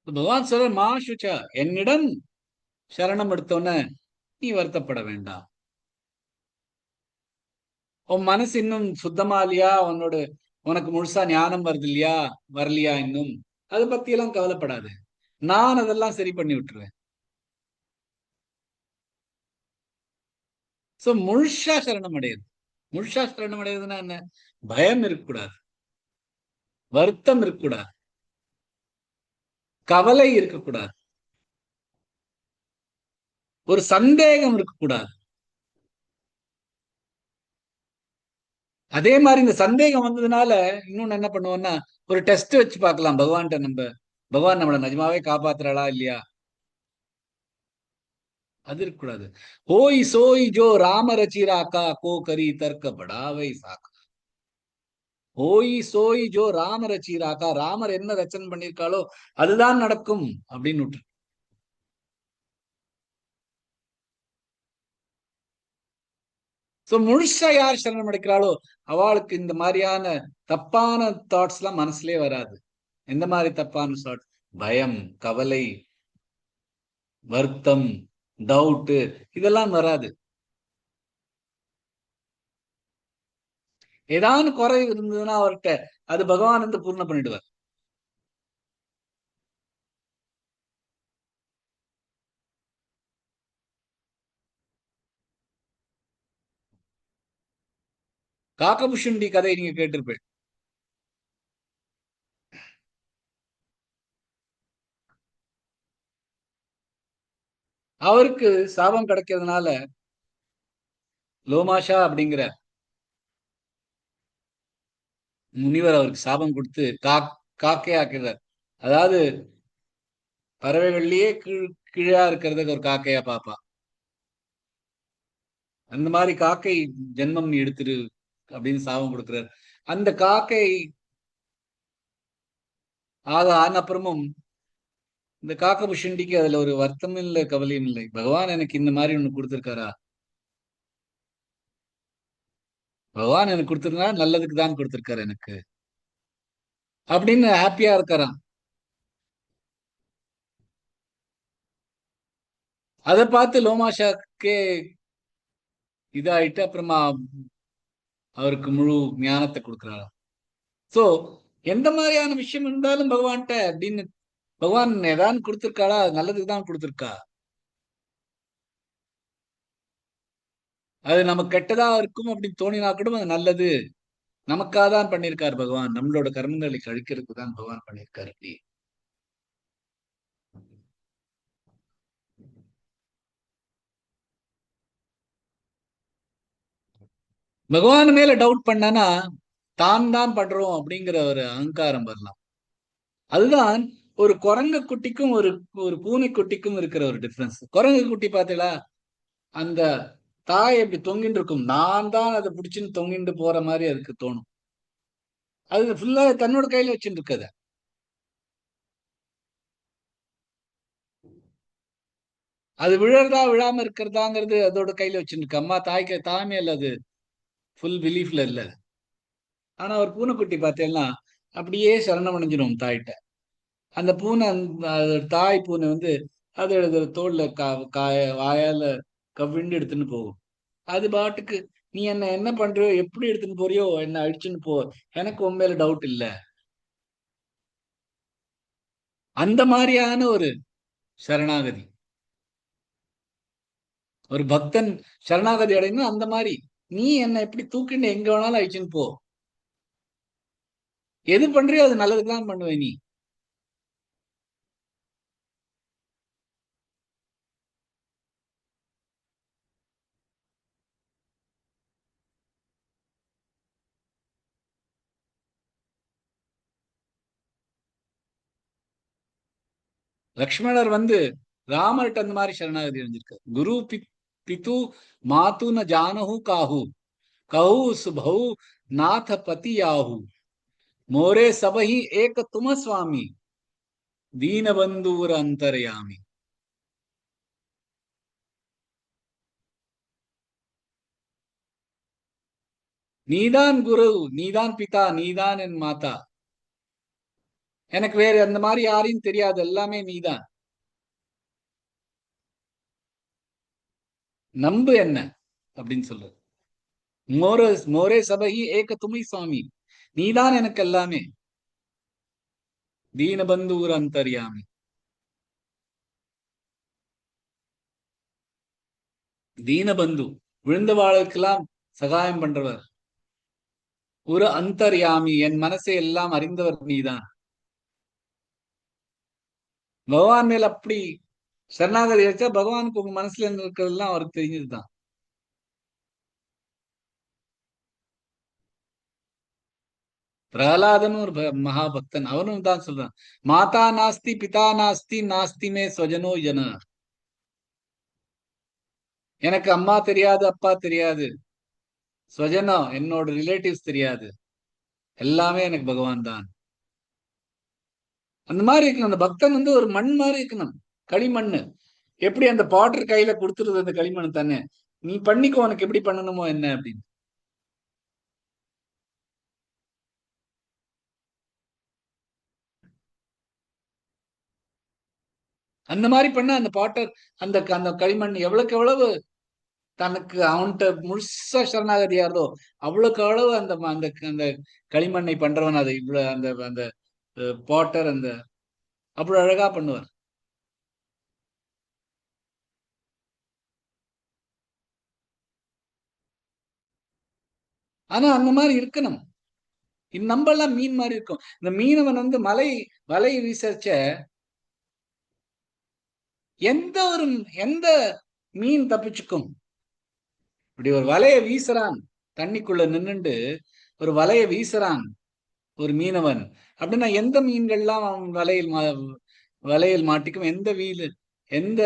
பகவான் சொல்ற மா சுச்சா, என்னிடம் சரணம் எடுத்தோன்ன நீ வருத்தப்பட வேண்டாம். உன் மனசு இன்னும் சுத்தமா இல்லையா, உனக்கு முழுசா ஞானம் வருது இல்லையா, வரலையா இன்னும், அதை பத்தி எல்லாம் கவலைப்படாது, நான் அதெல்லாம் சரி பண்ணி விட்டுருவேன். சோ முழுசா சரணம் அடையுது. முழுசா சரணம் அடையுதுன்னா என்ன, பயம் இருக்கக்கூடாது, வருத்தம் இருக்கக்கூடாது, கவலை இருக்கக்கூடாது, ஒரு சந்தேகம் இருக்கக்கூடாது. அதே மாதிரி இந்த சந்தேகம் வந்ததுனால இன்னொன்னு என்ன பண்ணுவோம்னா, ஒரு டெஸ்ட் வச்சு பார்க்கலாம் பகவான்கிட்ட, பகவான் நம்மளை நிஜமாவே காப்பாத்துறாளா இல்லையா, அது இருக்கக்கூடாது. ஓய் சோய் ஜோ ராம ரச்சிராக்கா கோ கரி தர்க்க படாவை சாக்கா. ஓய் சோய் ஜோ ராம ரச்சிராக்கா, ராமர் என்ன ரச்சனை பண்ணிருக்காளோ அதுதான் நடக்கும் அப்படின்னு விட்டு. சோ முழுசா யார் சரணம் அடைக்கிறாளோ அவளுக்கு இந்த மாதிரியான தப்பான தாட்ஸ் எல்லாம் மனசுலயே வராது. எந்த மாதிரி தப்பான தாட்ஸ்? பயம், கவலை, வருத்தம், டவுட், இதெல்லாம் வராது. ஏதாவது குறை இருந்ததுன்னா அவர்கிட்ட அது பகவான் வந்து பூர்ண பண்ணிடுவார். காக்கபுஷுண்டி கதை நீங்க கேட்டிருப்பேன். அவருக்கு சாபம் கிடைக்கிறதுனால லோமாஷா அப்படிங்கிற முனிவர் அவருக்கு சாபம் கொடுத்து காக்கே ஆக்கிறார். அதாவது பறவைகள்லயே கீழா இருக்கிறதுக்கு ஒரு காக்கையா பாப்பா. அந்த மாதிரி காக்கை ஜென்மம் நீ எடுத்துரு அப்படின்னு சாபம் கொடுக்கிறார். அந்த காக்கை ஆன அப்புறமும் இந்த காக்கபுஷண்டிக்கு அதுல ஒரு வருத்தமும் இல்லை, கவலையும் இல்லை. பகவான் எனக்கு இந்த மாதிரி ஒண்ணு கொடுத்திருக்காரா, பகவான் எனக்கு கொடுத்திருந்தா நல்லதுக்கு தான் கொடுத்திருக்காரு எனக்கு அப்படின்னு ஹாப்பியா இருக்காராம். அதை பார்த்து லோமாஷாக்கே இதாயிட்டு அப்புறமா அவருக்கு முழு ஞானத்தை கொடுக்கிறாராம். சோ எந்த மாதிரியான விஷயம் இருந்தாலும் பகவான்கிட்ட அப்படின்னு பகவான் ஏதாவது கொடுத்திருக்காளா, நல்லதுக்கு தான் கொடுத்திருக்கா. அது நமக்கு கெட்டதா இருக்கும் அப்படின்னு தோணினா கூட அது நல்லது, நமக்காக தான் பண்ணியிருக்காரு பகவான், நம்மளோட கர்மங்களை கழிக்கிறதுக்கு தான் பகவான் பண்ணியிருக்காரு. அப்படி பகவான் மேல டவுட் பண்ணனா தான் தான் பண்றோம் அப்படிங்கிற ஒரு அகங்காரம் வரலாம். அதுதான் ஒரு குரங்கு குட்டிக்கும் ஒரு ஒரு பூனை குட்டிக்கும் இருக்கிற ஒரு டிஃபரன்ஸ். குரங்கு குட்டி பார்த்தீங்களா, அந்த தாய் எப்படி தொங்கிட்டு இருக்கும், நான் தான் அதை பிடிச்சுன்னு தொங்கிட்டு போற மாதிரி அதுக்கு தோணும். அது ஃபுல்லா தன்னோட கையில வச்சுட்டு இருக்கத. அது விழறதா விழாம இருக்கிறதாங்கிறது அதோட கையில வச்சுட்டு இருக்கு. அம்மா தாய்க்கு தாய்மே இல்ல, அது ஃபுல் பிலீஃப்ல இல்ல. ஆனா ஒரு பூனைக்குட்டி பார்த்தேன்னா அப்படியே சரணம் அடைஞ்சிடும் தாய்கிட்ட. அந்த பூனை தாய் பூனை வந்து அதோட தோல்ல வாயால கவிண்டு எடுத்துன்னு போகும். அது பாட்டுக்கு நீ என்ன பண்றியோ, எப்படி எடுத்துன்னு போறியோ, என்ன அழிச்சுன்னு போ, எனக்கு உன் மேல டவுட் இல்ல. அந்த மாதிரியான ஒரு சரணாகதி. ஒரு பக்தன் சரணாகதி அடையணும் அந்த மாதிரி. நீ என்ன எப்படி தூக்கிண்டு எங்க வேணாலும் அழிச்சுன்னு போ, எது பண்றியோ அது நல்லதுதான் பண்ணுவேன் நீ. லக்ஷ்மணர் வந்து ராமர்கிட்ட அந்த மாதிரி சரணாகதி அடைஞ்சிருக்காரு. குரு பித்து மாத்து ந ஜானஹு காஹு கஹு சுபஹு நாத பதி யாஹு மோரே சபஹி ஏக தும சுவாமி தீனபந்தூர் அந்தர்யாமி. நீதான் குரு, நீதான் பிதா, நீதான் என் மாதா, எனக்கு வேற அந்த மாதிரி யாரையும் தெரியாது, எல்லாமே நீதான், நம்பு என்ன அப்படின்னு சொல்றது. மோரே மோரே சபஹி ஏக துமை சுவாமி, நீதான் எனக்கு எல்லாமே, தீனபந்தூர் அந்தர்யாமி. தீனபந்து விழுந்த வாளுக்கெல்லாம் சகாயம் பண்றவர். ஒரு அந்தர்யாமி, என் மனசை எல்லாம் அறிந்தவர் நீதான். பகவான் மேல் அப்படி சரணாகதி வச்சா பகவானுக்கு உங்க மனசுல இருக்கிறதெல்லாம் அவருக்கு தெரிஞ்சதுதான். பிரகலாதன் ஒரு மகாபக்தன், அவனும் தான் சொல்றான், மாதா நாஸ்தி பிதா நாஸ்தி நாஸ்தி மே ஸ்வஜனோ ஜன. எனக்கு அம்மா தெரியாது, அப்பா தெரியாது, ஸ்வஜனம் என்னோட ரிலேட்டிவ்ஸ் தெரியாது, எல்லாமே எனக்கு பகவான் தான். அந்த மாதிரி இருக்கணும். அந்த பக்தன் வந்து ஒரு மண் மாதிரி இருக்கணும், களிமண்ணு. எப்படி அந்த பாட்டர் கையில கொடுத்துருது அந்த களிமண் தானே, நீ பண்ணிக்கோ, உனக்கு எப்படி பண்ணணுமோ என்ன அப்படின்னு. அந்த மாதிரி பண்ண அந்த பாட்டர் அந்த அந்த களிமண் எவ்வளவுக்கு எவ்வளவு தனக்கு அவன்கிட்ட முழுசா சரணாகதியாரதோ அவ்வளவுக்கு அளவு அந்த அந்த அந்த களிமண்ணை பண்றவன் அதை இவ்வளவு அந்த அந்த பாட்டர் அந்த அவ்வளவு அழகா பண்ணுவார். ஆனா அந்த மாதிரி இருக்கணும். நம்ம எல்லாம் மீன் மாதிரி இருக்கும். இந்த மீனவன் வந்து வலை வீசச்ச எந்த மீன் தப்பிச்சுக்கும். இப்படி ஒரு வலைய வீசுறான், தண்ணிக்குள்ள நின்னுண்டு ஒரு வலைய வீசுறான் ஒரு மீனவன் அப்படின்னா எந்த மீன்கள்லாம் அவன் வலையில் மாட்டிக்கும், எந்த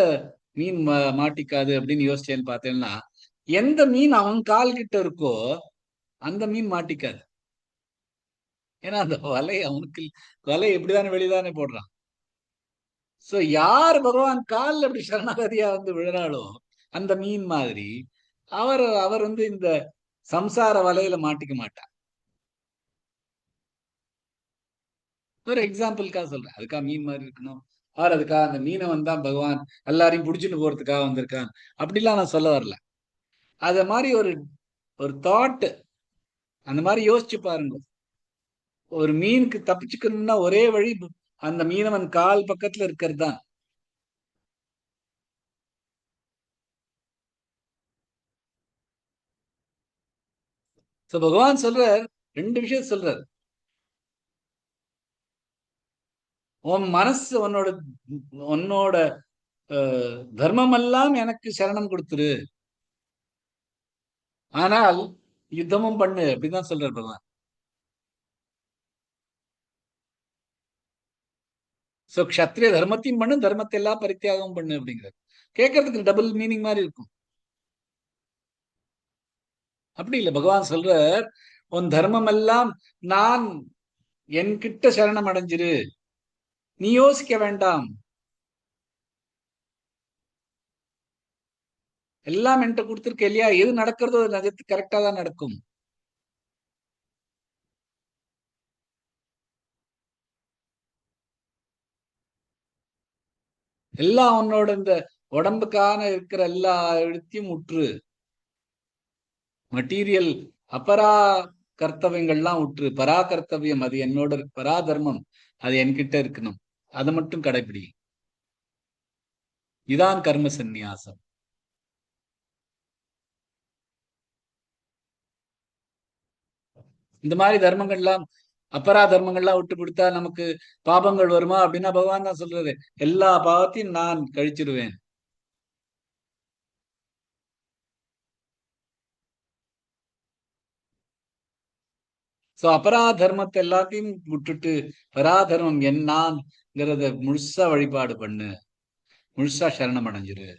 மீன் மாட்டிக்காது அப்படின்னு யோசிச்சேன்னு பார்த்தேன்னா, எந்த மீன் அவன் கால் கிட்ட இருக்கோ அந்த மீன் மாட்டிக்காது. ஏன்னா அந்த அவனுக்கு வலை எப்படிதானே வெளிதானே போடுறான். சோ யார் பகவான் காலில் அப்படி சரணாகதியா வந்து விழுறாளோ அந்த மீன் மாதிரி அவர் வந்து இந்த சம்சார வலையில மாட்டிக்க மாட்டார். ஒரு எக்ஸாம்பிளுக்காக சொல்றேன். அதுக்காக மீன் மாதிரி இருக்கணும், அதுக்காக அந்த மீனவன் தான் பகவான் எல்லாரையும் புடிச்சுட்டு போறதுக்காக வந்திருக்கான் அப்படிலாம் நான் சொல்ல வரல. அத மாதிரி ஒரு தாட் அந்த மாதிரி யோசிச்சு பாருங்க. ஒரு மீனுக்கு தப்பிச்சுக்கணும்னா ஒரே வழி அந்த மீனவன் கால் பக்கத்துல இருக்கிறது தான். பகவான் சொல்றார், 2 விஷயம் சொல்றார். உன் மனசு உன்னோட தர்மம் எல்லாம் எனக்கு சரணம் கொடுத்துரு, ஆனால் யுத்தமும் பண்ணு அப்படிதான் சொல்றார் பகவான். சோ க்ஷத்ரிய தர்மத்தையும் பண்ணு, தர்மத்தை எல்லாம் பரித்தியாகம் பண்ணு அப்படிங்கிறது கேட்கறதுக்கு டபுள் மீனிங் மாதிரி இருக்கும். அப்படி இல்லை, பகவான் சொல்றார் உன் தர்மம் எல்லாம் நான் என்கிட்ட சரணம் அடைஞ்சிரு, நீ யோசிக்க வேண்டாம், எல்லாம் என்கிட்ட கொடுத்துருக்க இல்லையா, எது நடக்கிறதோ அது கரெக்டா தான் நடக்கும். எல்லாம் உன்னோட இந்த உடம்புக்கான இருக்கிற எல்லா இடத்தையும் உற்று, மெட்டீரியல் அபரா கர்த்தவியங்கள்லாம் உற்று, பரா கர்த்தவியம் அது என்னோட பரா தர்மம், அது என்கிட்ட இருக்கணும், அதை மட்டும் கடைபிடி. இதான் கர்ம சந்நியாசம். இந்த மாதிரி தர்மங்கள்லாம் அபரா தர்மங்கள்லாம் விட்டு கொடுத்தா நமக்கு பாபங்கள் வருமா அப்படின்னா பகவான் தான் சொல்றது, எல்லா பாவத்தையும் நான் கழிச்சிருவேன். சோ அபராதர்மத்தை எல்லாத்தையும் விட்டுட்டு பராதர்மம் என்னாங்கிறத முழுசா வழிபாடு பண்ணு, முழுசா சரணம் அடைஞ்சிரு.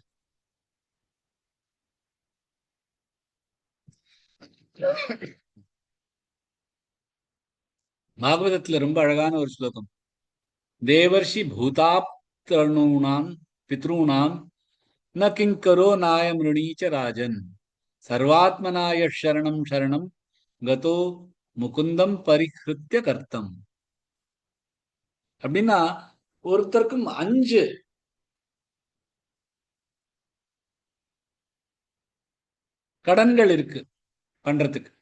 பாகவதத்துல ரொம்ப அழகான ஒரு ஸ்லோகம். தேவர்ஷி பூதாப்தர்ணூனாம் பித்ருணாம் ந கிங்கரோ நாயம் ருணீச்ச ராஜன் சர்வாத்மனாய சரணம் சரணம் கதோ முகுந்தம் பரிஹிருத்திய கர்த்தம். அப்படின்னா ஒருத்தருக்கும் 5 கடன்கள் இருக்கு பண்றதுக்கு.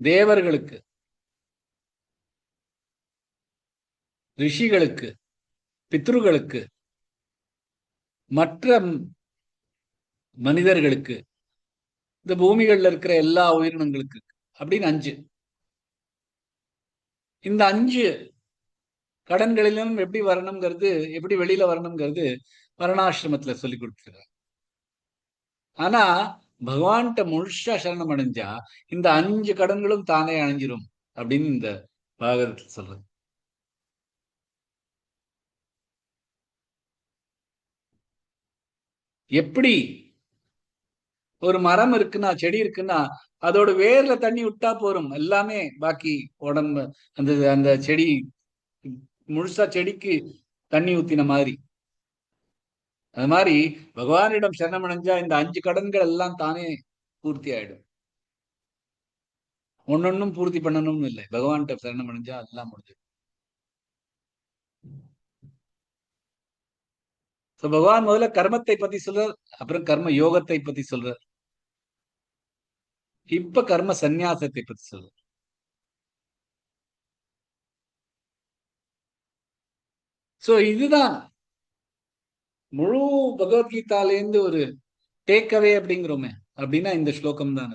தேவர்களுக்கு, ரிஷிகளுக்கு, பித்ருகளுக்கு, மற்ற மனிதர்களுக்கு, இந்த பூமிகள்ல இருக்கிற எல்லா உயிரினங்களுக்கு அப்படின்னு 5. இந்த 5 கடன்களிலும் எப்படி வரணுங்கிறது, எப்படி வெளியில வரணுங்கிறது வர்ணாசிரமத்துல சொல்லி கொடுத்துருக்காங்க. ஆனா பகவான்கிட்ட முழுசா சரணம் அடைஞ்சா இந்த 5 கடன்களும் தானே அணைஞ்சிரும் அப்படின்னு இந்த பாகவதத்துல சொல்றது. எப்படி ஒரு மரம் இருக்குன்னா, செடி இருக்குன்னா அதோட வேர்ல தண்ணி விட்டா போறோம், எல்லாமே பாக்கி உடம்பு அந்த அந்த செடி முழுசா செடிக்கு தண்ணி ஊத்தின மாதிரி அது மாதிரி பகவானிடம் சரணமடைஞ்சா இந்த 5 கடன்கள் எல்லாம் தானே பூர்த்தி ஆயிடும். ஒன்னொன்னும் பூர்த்தி பண்ணணும்னு இல்லை, பகவான்கிட்ட சரணமடைஞ்சா எல்லாம் முடிஞ்சது. பகவான் முதல்ல கர்மத்தை பத்தி சொல்றார், அப்புறம் கர்ம யோகத்தை பத்தி சொல்றார், இப்ப கர்ம சந்நியாசத்தை பத்தி சொல்றார். சோ இதுதான் முழு பகவத்கீதாலேருந்து ஒரு டேக் அவே அப்படிங்கிறோமே, அப்படின்னா இந்த ஸ்லோகம் தான்.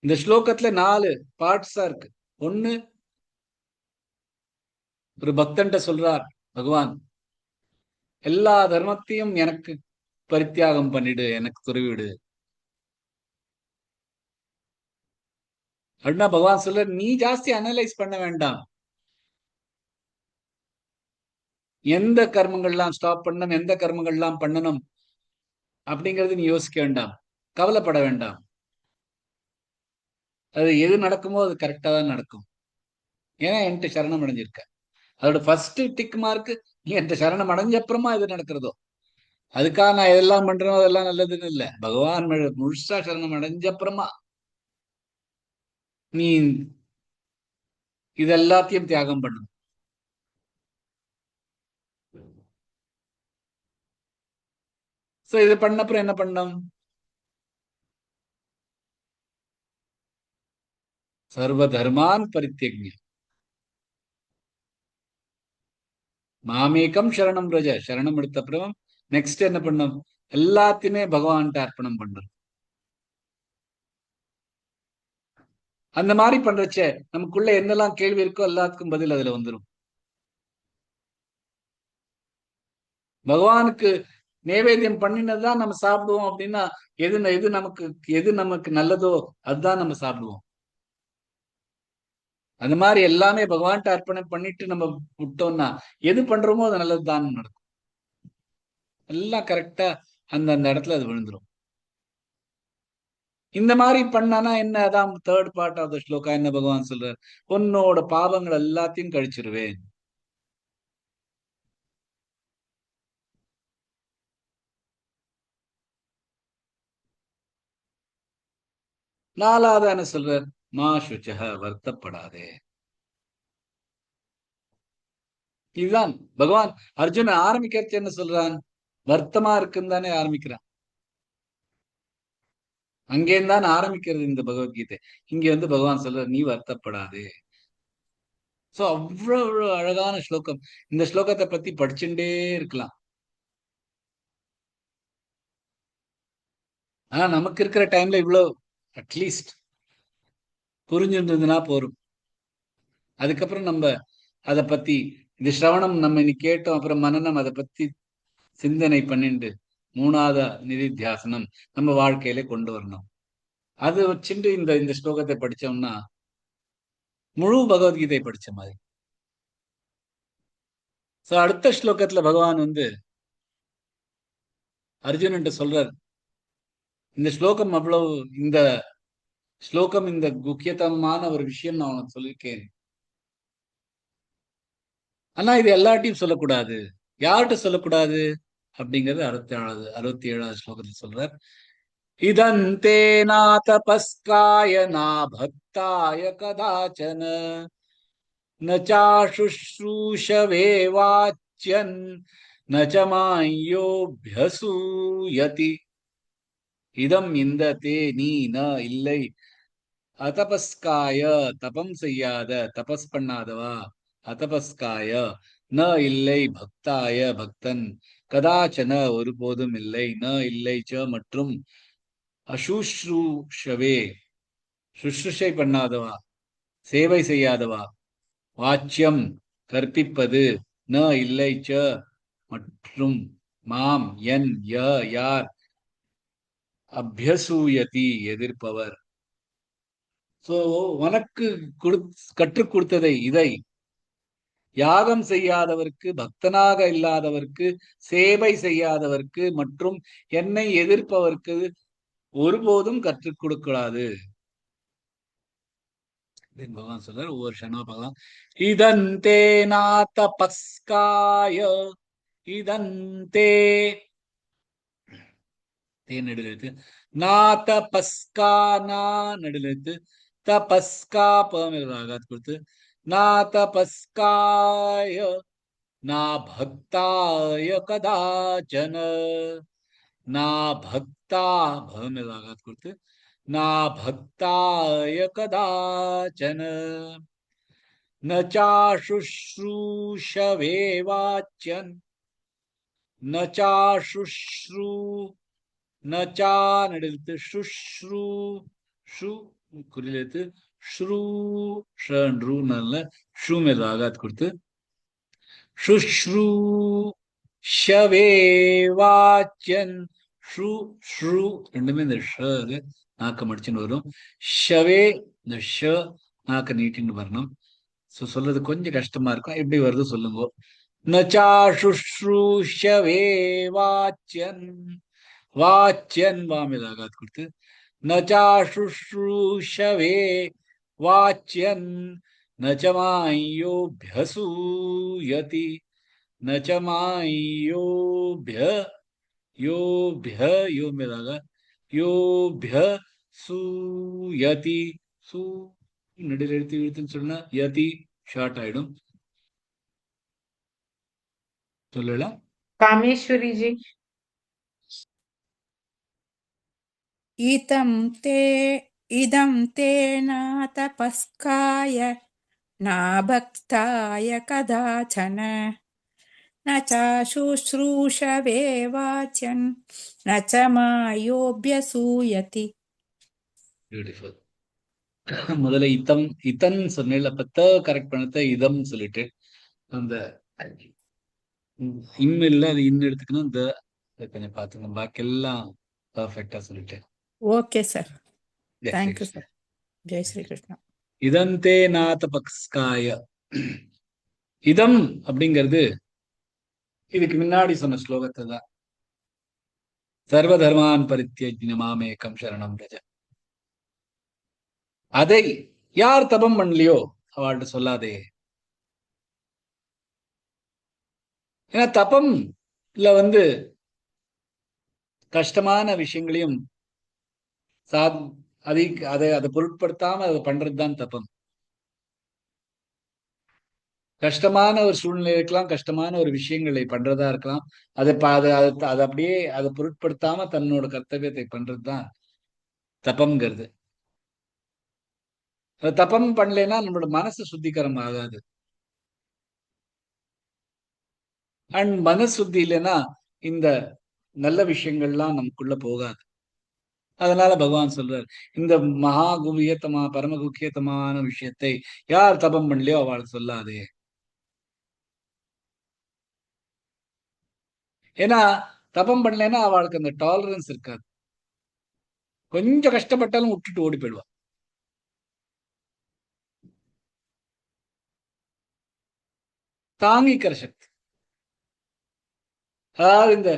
இந்த ஸ்லோகத்துல 4 பார்ட்ஸா இருக்கு. ஒண்ணு, ஒரு பக்தன்ட்ட சொல்றார் பகவான், எல்லா தர்மத்தையும் எனக்கு பரித்தியாகம் பண்ணிடு, எனக்கு துறவிடு அப்படின்னா பகவான் சொல்ற, நீ ஜாஸ்தி அனலைஸ் பண்ண வேண்டாம், எந்த கர்மங்கள்லாம் ஸ்டாப் பண்ணணும், எந்த கர்மங்கள்லாம் பண்ணணும் அப்படிங்கிறது நீ யோசிக்க வேண்டாம், கவலைப்பட வேண்டாம். அது எது நடக்குமோ அது கரெக்டா தான் நடக்கும். ஏன்னா என்கிட்ட சரணம் அடைஞ்சிருக்க. அதோட ஃபர்ஸ்ட் டிக் மார்க், நீ என்கிட்ட சரணம் அடைஞ்ச அப்புறமா எது நடக்கிறதோ அதுக்காக நான் எதெல்லாம் பண்றேனோ அதெல்லாம் நல்லதுன்னு இல்லை. பகவான் முழுசா சரணம் அடைஞ்ச அப்புறமா நீ இது எல்லாத்தையும் தியாகம் பண்ணணும். சோ இது பண்ண அப்புறம் என்ன பண்ணணும்? சர்வ தர்மான் பரித்தியக்ஞ மாமேகம் சரணம் ரஜ. சரணம் எடுத்த அப்புறம் நெக்ஸ்ட் என்ன பண்ணும்? எல்லாத்தையுமே பகவான்கிட்ட அர்ப்பணம் பண்றது. அந்த மாதிரி பண்றச்ச நமக்குள்ள என்னெல்லாம் கேள்வி இருக்கோ எல்லாத்துக்கும் பதில் அதுல வந்துடும். பகவானுக்கு நைவேத்தியம் பண்ணினதுதான் நம்ம சாப்பிடுவோம் அப்படின்னா எது நமக்கு நல்லதோ அதுதான் நம்ம சாப்பிடுவோம். அந்த மாதிரி எல்லாமே பகவான்கிட்ட அர்ப்பணம் பண்ணிட்டு நம்ம விட்டோம்னா எது பண்றோமோ அது நல்லதுதான் நடக்கும். எல்லாம் கரெக்டா அந்த இடத்துல அது விழுந்துரும். இந்த மாதிரி பண்ணானா என்ன? அதான் third part of the shloka. என்ன பகவான் சொல்றார்? உன்னோட பாவங்கள் எல்லாத்தையும் கழிச்சிருவேன். நாலாவது என்ன சொல்றார்? மா சுச்சக, வருத்தப்படாதே. இதுதான் பகவான் அர்ஜுனன் ஆரம்பிக்கிறது. என்ன சொல்றான்? வருத்தமா இருக்குன்னு தானே ஆரம்பிக்கிறான். அங்கேருந்தான் ஆரம்பிக்கிறது இந்த பகவத்கீதை. இங்க வந்து பகவான் சொல்ற, நீ வருத்தப்படாதே. சோ அவ்வளவு அழகான ஸ்லோகம். இந்த ஸ்லோகத்தை பத்தி படிச்சுட்டே இருக்கலாம். ஆனா நமக்கு இருக்கிற டைம்ல இவ்வளவு அட்லீஸ்ட் புரிஞ்சிருந்ததுன்னா போரும். அதுக்கப்புறம் நம்ம அதை பத்தி இந்த ஸ்ரவணம் நம்ம இன்னைக்கு கேட்டோம், அப்புறம் மனனம் அதை பத்தி சிந்தனை பண்ணிட்டு 3வது நிதித்தியாசனம் நம்ம வாழ்க்கையில கொண்டு வரணும். அது வச்சுட்டு இந்த ஸ்லோகத்தை படிச்சோம்னா முழு பகவத்கீதை படிச்ச மாதிரி. சோ அடுத்த ஸ்லோகத்துல பகவான் வந்து அர்ஜுனன் சொல்றார், இந்த ஸ்லோகம் அவ்வளவு இந்த முக்கியத்தனமான ஒரு விஷயம் நான் உனக்கு சொல்லியிருக்கேன். ஆனா இது எல்லார்ட்டையும் சொல்லக்கூடாது. யார்கிட்ட சொல்லக்கூடாது அப்படிங்கிறது 67வது ஸ்லோகத்தில் சொல்றார். இதந்தே நா தபஸ்காய நா பக்தாய கதாச்சன ந சாசுஷ்ரூஷவே வாச்யன் ந ச மாயோப்யசூயதி. இதம் இந்த தே நீ ந இல்லை, அதபஸ்காய தபம் செய்யாத, தபஸ் பண்ணாதவா, அதபஸ்காய ந இல்லை, பக்தாய பக்தன், கதாச்சன ஒருபோதும் இல்லை, ந இல்லை, ச மற்றும், அசுஷ்ரூஷவே சுஷ்ருஷை பண்ணாதவா, சேவை செய்யாதவா, வாச்சியம் கற்பிப்பது, ந இல்லை, ச மற்றும், மாம் என் யார், அபியசூயதி எதிர்ப்பவர். சோ உனக்கு கற்றுக் கொடுத்ததை, இதை யாகம் செய்யாதவர்க்கு, பக்தனாக இல்லாதவர்க்கு, சேவை செய்யாதவர்க்கு மற்றும் என்னை எதிர்ப்பவர்க்கு ஒருபோதும் கற்றுக் கொடுக்கூடாது. அப்படின்னு பகவான் சொல்றாரு. ஒவ்வொரு க்ஷணமா பார்க்கலாம். இதந்தே நாதபஸ்காய, இதந்தே தே நடுலெழுத்து, நாதபஸ்கா நா நடுலெழுத்து, தபஸ்கா ராகாத் கொடுத்து, நாதபஸ்காய நா பக்தாய கதாச்சன, நா பக்தா ராகாத் கொடுத்து, நா பக்தாய கதாச்சன, ந சாசுஷ்ரூஷவே வாச்யன், ந சாசுஷ்ரூ நச்சா நடுத்து சுஷ்ரூ ஷு குறிலெழுத்து ஸ்ரூ ஷூ நல்ல ஷூ மேல் ஆகாத் கொடுத்து சுஷ்ரூ ஷவே வாச்சன் ஷூ ஷ்ரூ ரெண்டுமே இந்த ஷ நாக்க மடிச்சுன்னு வரும். ஷவே இந்த ஷ நாக்க நீட்டின்னு வரணும். ஸோ சொல்றது கொஞ்சம் கஷ்டமா இருக்கும். எப்படி வருது சொல்லுங்க. நச்சா சுஷ்ரூஷவே வாச்சன், வாச்சியன் வாமிதாகாத் கொடுத்து நச்சா சுஷ்ரூஷவே வாச்சியன் நச்சமாயோபியசூயதி, நச்சமாயோபிய யோபிய யோமிதாக யோபிய சூயதி, சூ நடுவில் எழுத்து எழுத்துன்னு சொன்னா யதி ஷார்ட் ஆயிடும். சொல்லலாம். कामेश्वरी जी। इदं ते नातपस्काय नाभक्ताय कदाचन, न चाशुश्रूषवे वाच्यन् न च मायोऽभ्यसूयति. பியூட்டிஃபுல். முதல்ல இத்தம் இத்தன் சொன்னேன், அப்ப த கரெக்ட் பண்ணத இதம் சொல்லிட்டு அந்த இம் இல்ல, அது இன்னு எடுத்துக்கணும். இந்த கொஞ்சம் பாத்துங்க, பாக்கி எல்லாம் பர்ஃபெக்டா சொல்லிட்டேன். Okay sir, Jai thank you Shri sir. Jai Shri Krishna. இதந்தே நாத பக்ஸ்காய, இதம் அப்படிங்கிறது இதுக்கு முன்னாடி சொன்ன ஸ்லோகத்தை தான். சர்வ தர்மான் பரித்யஜ்ய மாமேகம் சரணம் ரஜ. அதை யார் தபம் பண்ணலையோ அவள்கிட்ட சொல்லாதே. ஏன்னா தபம் இல்ல கஷ்டமான விஷயங்களையும் அதை பொருட்படுத்தாம அதை பண்றதுதான் தபம். கஷ்டமான ஒரு சூழ்நிலை இருக்கலாம், கஷ்டமான ஒரு விஷயங்களை பண்றதா இருக்கலாம். அதை அப்படியே அதை பொருட்படுத்தாம தன்னோட கர்த்தவியத்தை பண்றதுதான் தபம்ங்கிறது. தபம் பண்ணலைன்னா நம்மளோட மனசு சுத்திகரம் ஆகாது. அண்ட் மனசு சுத்தி இல்லைன்னா இந்த நல்ல விஷயங்கள்லாம் நமக்குள்ள போகாது. அதனால பகவான் சொல்றார், இந்த மகா குவியத்தமா பரம குக்கியத்தமான விஷயத்தை யார் தபம் பண்ணலையோ அவளுக்கு சொல்லாதே. ஏன்னா தபம் பண்ணலைன்னா அவளுக்கு அந்த டாலரன்ஸ் இருக்காது. கொஞ்சம் கஷ்டப்பட்டாலும் விட்டுட்டு ஓடி போயிடுவா. தாங்கிக்கிற சக்தி, அதாவது இந்த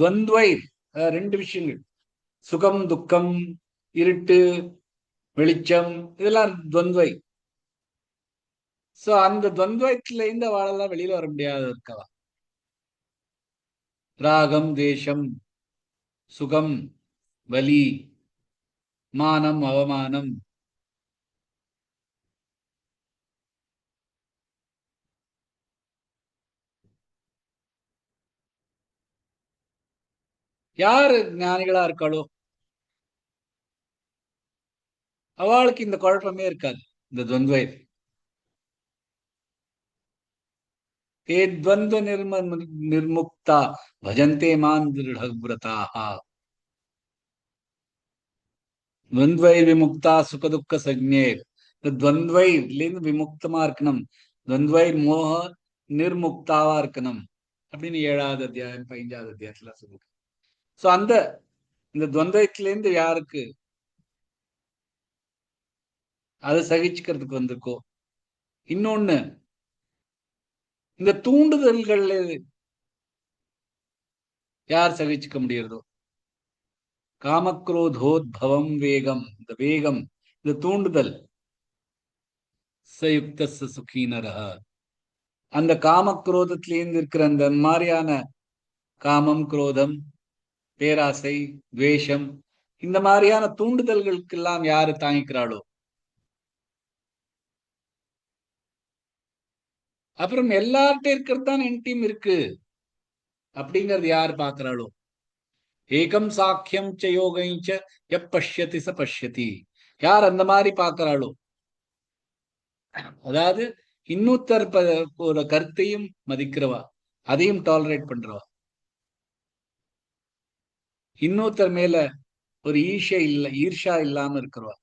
துவந்த்வை ரெண்டு விஷயங்கள், சுகம் துக்கம், இருட்டு வெளிச்சம், இதெல்லாம் துவந்த்வை. சோ அந்த துவந்த்வத்துல இருந்து வாழலாம் வெளியில வர முடியாத இருக்கவா. ராகம் தேசம், சுகம் வலி, மானம் அவமானம், யாரு ஞானிகளா இருக்காளோ அவளுக்கு இந்த குழப்பமே இருக்காது. இந்த துவந்த்வை துவந்த்வ நிர்முக்தா பஜந்தே மான் திருடவ்ரதாக. துவந்த்வை விமுக்தா சுகதுக்க சஜ்ஞே. இந்த துவந்த்வைலேருந்து விமுக்தமா இருக்கணும், துவந்த்வை மோக நிர்முக்தாவா இருக்கணும் அப்படின்னு 7வது அத்தியாயம் 5வது அத்தியாயத்துல சொல்லுங்க. சோ இந்த துவந்த்வத்திலேருந்து யாருக்கு அதை சகிச்சுக்கிறதுக்கு வந்திருக்கோ, இன்னொன்னு இந்த தூண்டுதல்கள் யார் சகிச்சுக்க முடியறதோ காமக்ரோதோத்பவம் வேகம், இந்த வேகம், இந்த தூண்டுதல், சயுக்த சுகீனரஹ, அந்த காமக்ரோதத்திலேருந்து இருக்கிற அந்த மாதிரியான காமம், குரோதம், பேராசை, துவேஷம், இந்த மாதிரியான தூண்டுதல்களுக்கெல்லாம் யாரு தாங்கிக்கிறாளோ, அப்புறம் எல்லார்ட்ட இருக்கிறது தான் என்கிட்டயும் இருக்கு அப்படிங்கறது யாரு பாக்குறாளோ, ஏகம் சாக்கியம் ச யோகைச்ச எப்பஷ்யதி ச பஷ்யதி, யார் அந்த மாதிரி பாக்குறாளோ, அதாவது இன்னொருத்தர் ஒரு கருத்தையும் மதிக்கிறவா, அதையும் டாலரேட் பண்றவா, இன்னொருத்தர் மேல ஒரு ஈர்ஷா இல்லாம இருக்கிறவா.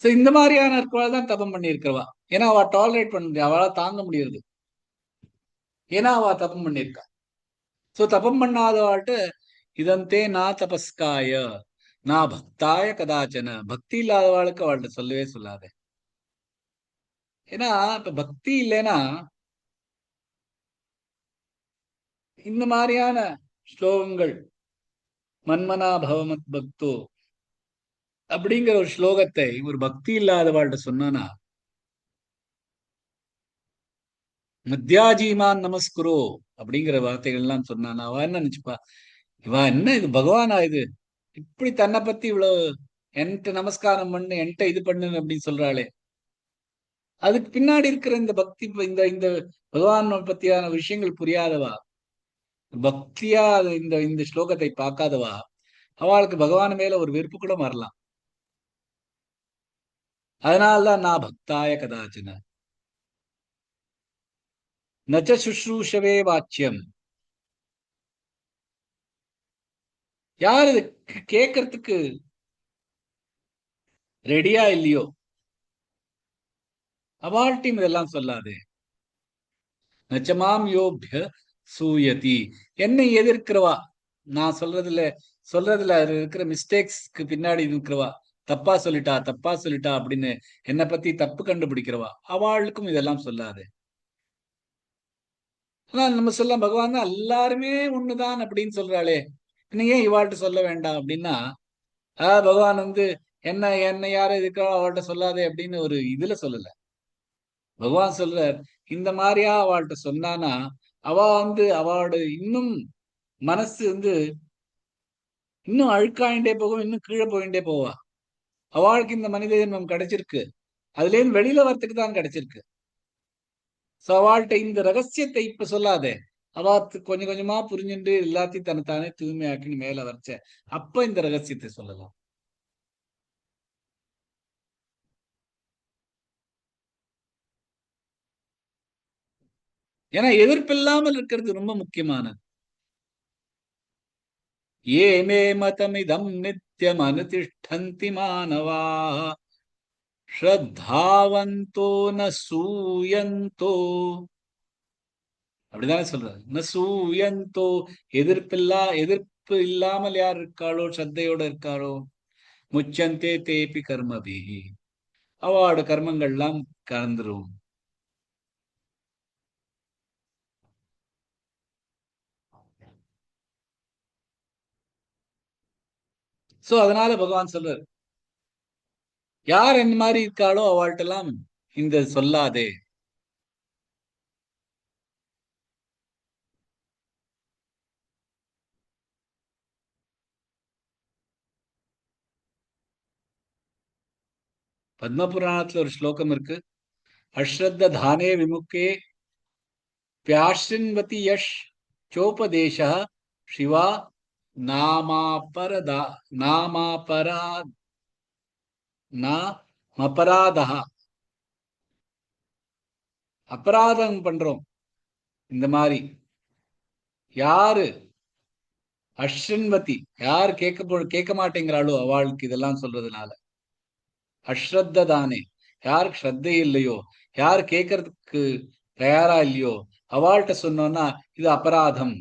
இந்த மாதிரியான இருக்கிறவா தான் தபம் பண்ணி இருக்கிறவா. ஏன்னா அவ டாலரேட் பண்ண முடியாது, அவளால் தாங்க முடியாது, ஏன்னா அவ தபம் பண்ணியிருக்கா. சோ தபம் பண்ணாதவாட்டு இதந்தே நான் தபஸ்காய நான் பக்தாய கதாச்சன, பக்தி இல்லாதவாளுக்கு அவள்கிட்ட சொல்லவே சொல்லாத. ஏன்னா இப்ப பக்தி இல்லைன்னா இந்த மாதிரியான ஸ்லோகங்கள், மன்மனா பவமத் பக்தோ அப்படிங்கிற ஒரு ஸ்லோகத்தை ஒரு பக்தி இல்லாதவாள்கிட்ட சொன்னானா, மத்தியாஜீமான் நமஸ்குரோ அப்படிங்கிற வார்த்தைகள்லாம் சொன்னானா, அவ என்ன நினைச்சுப்பா, இவா என்ன இது பகவானா, இது இப்படி தன்னை பத்தி இவ்வளவு என்கிட்ட நமஸ்காரம் பண்ணு, என்கிட்ட இது பண்ணு அப்படின்னு சொல்றாளே, அதுக்கு பின்னாடி இருக்கிற இந்த பக்தி, இந்த இந்த பகவான் பத்தியான விஷயங்கள் புரியாதவா, பக்தியா இந்த இந்த ஸ்லோகத்தை பார்க்காதவா, அவளுக்கு பகவான் மேல ஒரு வெறுப்பு கூட வரலாம். அதனால்தான் நான் பக்தாய கதாச்சன நச்ச சுஷ்ரூஷவே வாச்சியம், யார் இது கேட்கறதுக்கு ரெடியா இல்லையோ அவள்கிட்டையும் இதெல்லாம் சொல்லாது. நச்சமாம் யோபிய சூயதி, என்னை எதிர்க்கிறவா, நான் சொல்றதுல இருக்கிற மிஸ்டேக்ஸ்க்கு பின்னாடி இருக்கிறவா, தப்பா சொல்லிட்டா அப்படின்னு என்னை பத்தி தப்பு கண்டுபிடிக்கிறவா, அவளுக்கும் இதெல்லாம் சொல்லாது. ஆனா நம்ம சொல்ல, பகவான் தான் எல்லாருமே ஒண்ணுதான் அப்படின்னு சொல்றாளே, நீங்க ஏன் இவாள்கிட்ட சொல்ல வேண்டாம் அப்படின்னா, பகவான் என்ன என்ன யாரும் இருக்கோ அவள்கிட்ட சொல்லாதே அப்படின்னு ஒரு இதுல சொல்லல. பகவான் சொல்றார், இந்த மாதிரியா அவள்கிட்ட சொன்னானா அவ அவளோட இன்னும் மனசு இன்னும் அழுக்காயிண்டே போகும், இன்னும் கீழே போயிட்டே போவா. அவளுக்கு இந்த மனித ஜென்மம் கிடைச்சிருக்கு, அதுல இருந்து வெளியில வரத்துக்கு தான் கிடைச்சிருக்கு. சோ அவள்கிட்ட இந்த ரகசியத்தை இப்ப சொல்லாதே, அவ கொஞ்சம் கொஞ்சமா புரிஞ்சுட்டு எல்லாத்தையும் தன்னைத்தானே தூய்மையாக்கின்னு மேல வரைச்ச அப்ப இந்த ரகசியத்தை சொல்லலாம். ஏன்னா எதிர்ப்பில்லாமல் இருக்கிறது ரொம்ப முக்கியமானது. ஏ மே மதமிதம் நித்யம் அனுதிஷ்டந்தி மானவா ஸ்ரத்தாவந்தோ ந சூயந்தோ, அப்படிதானே சொல்றாரு. ந சூயந்தோ, எதிர்ப்பு இல்லாமல் யார் இருக்காளோ, ஸ்ரத்தையோட இருக்காளோ, முச்சந்தே தேபி கர்மபி, அவளோட கர்மங்கள்லாம் கலந்துரும். சோ அதனால பகவான் சொல்றாரு, யார் இந்த மாதிரி இருக்காளோ அவள்கிட்ட எல்லாம் இந்த சொல்லாதே. பத்ம புராணத்துல ஒரு ஸ்லோகம் இருக்கு, அஸ்ரத்த தானே விமுக்கே பியாஷ்ரின்வதி யஷ் சோபதேச சிவா நாமாபரதா நாமாபராதா, அபராதம் பண்றோம். இந்த மாதிரி யாரு அஸ்ரன்வதி, யார் கேட்க மாட்டேங்கிறாளோ அவளுக்கு இதெல்லாம் சொல்றதுனால, அஸ்ரத்த தானே, யாருக்கு ஸ்ரத்தை இல்லையோ, யார் கேட்கறதுக்கு தயாரா இல்லையோ அவள்கிட்ட சொன்னோம்னா இது அபராதம்.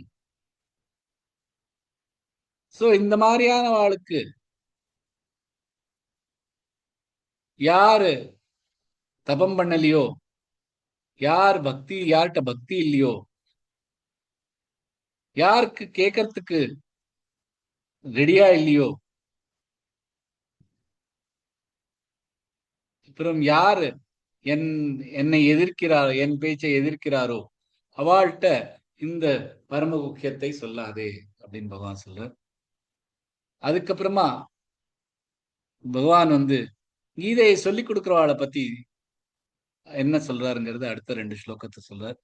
சோ இந்த மாதிரியான அவளுக்கு யாரு தபம் பண்ணலையோ, யார்கிட்ட பக்தி இல்லையோ, யாருக்கு கேட்கறதுக்கு ரெடியா இல்லையோ, அப்புறம் யாரு என்னை எதிர்க்கிறாரோ, என் பேச்சை எதிர்க்கிறாரோ அவள்கிட்ட இந்த பரமகுக்கியத்தை சொல்லாதே அப்படின்னு பகவான் சொல்றார். அதுக்கப்புறமா பகவான் கீதையை சொல்லி கொடுக்கிறவாளை பத்தி என்ன சொல்றாருங்கிறது அடுத்த 2 ஸ்லோகத்தை சொல்றார்.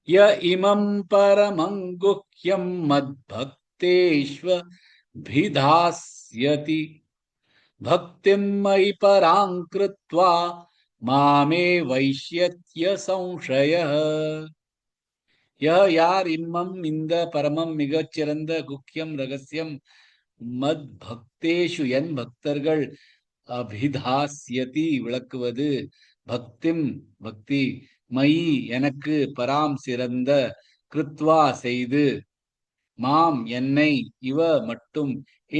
ய இமம் பரமங்குஹ்யம் மத்பக்தேஷ்வ பிதாஸ்யதி பக்திம் மயி பராங் கிருத்வா மாமே வைஷ்யத்ய சம்சயः. யார் இம்மம் இந்த பரமம் மிகச்சிறந்த குக்கியம் ரகசியம் மத் பக்தேஷு என் பக்தர்கள் அபிதாஸ்யதி விளக்குவது பக்திம் பக்தி மயி எனக்கு பராம் சிறந்த கிருத்வா செய்து மாம் என்னை இவ மட்டும்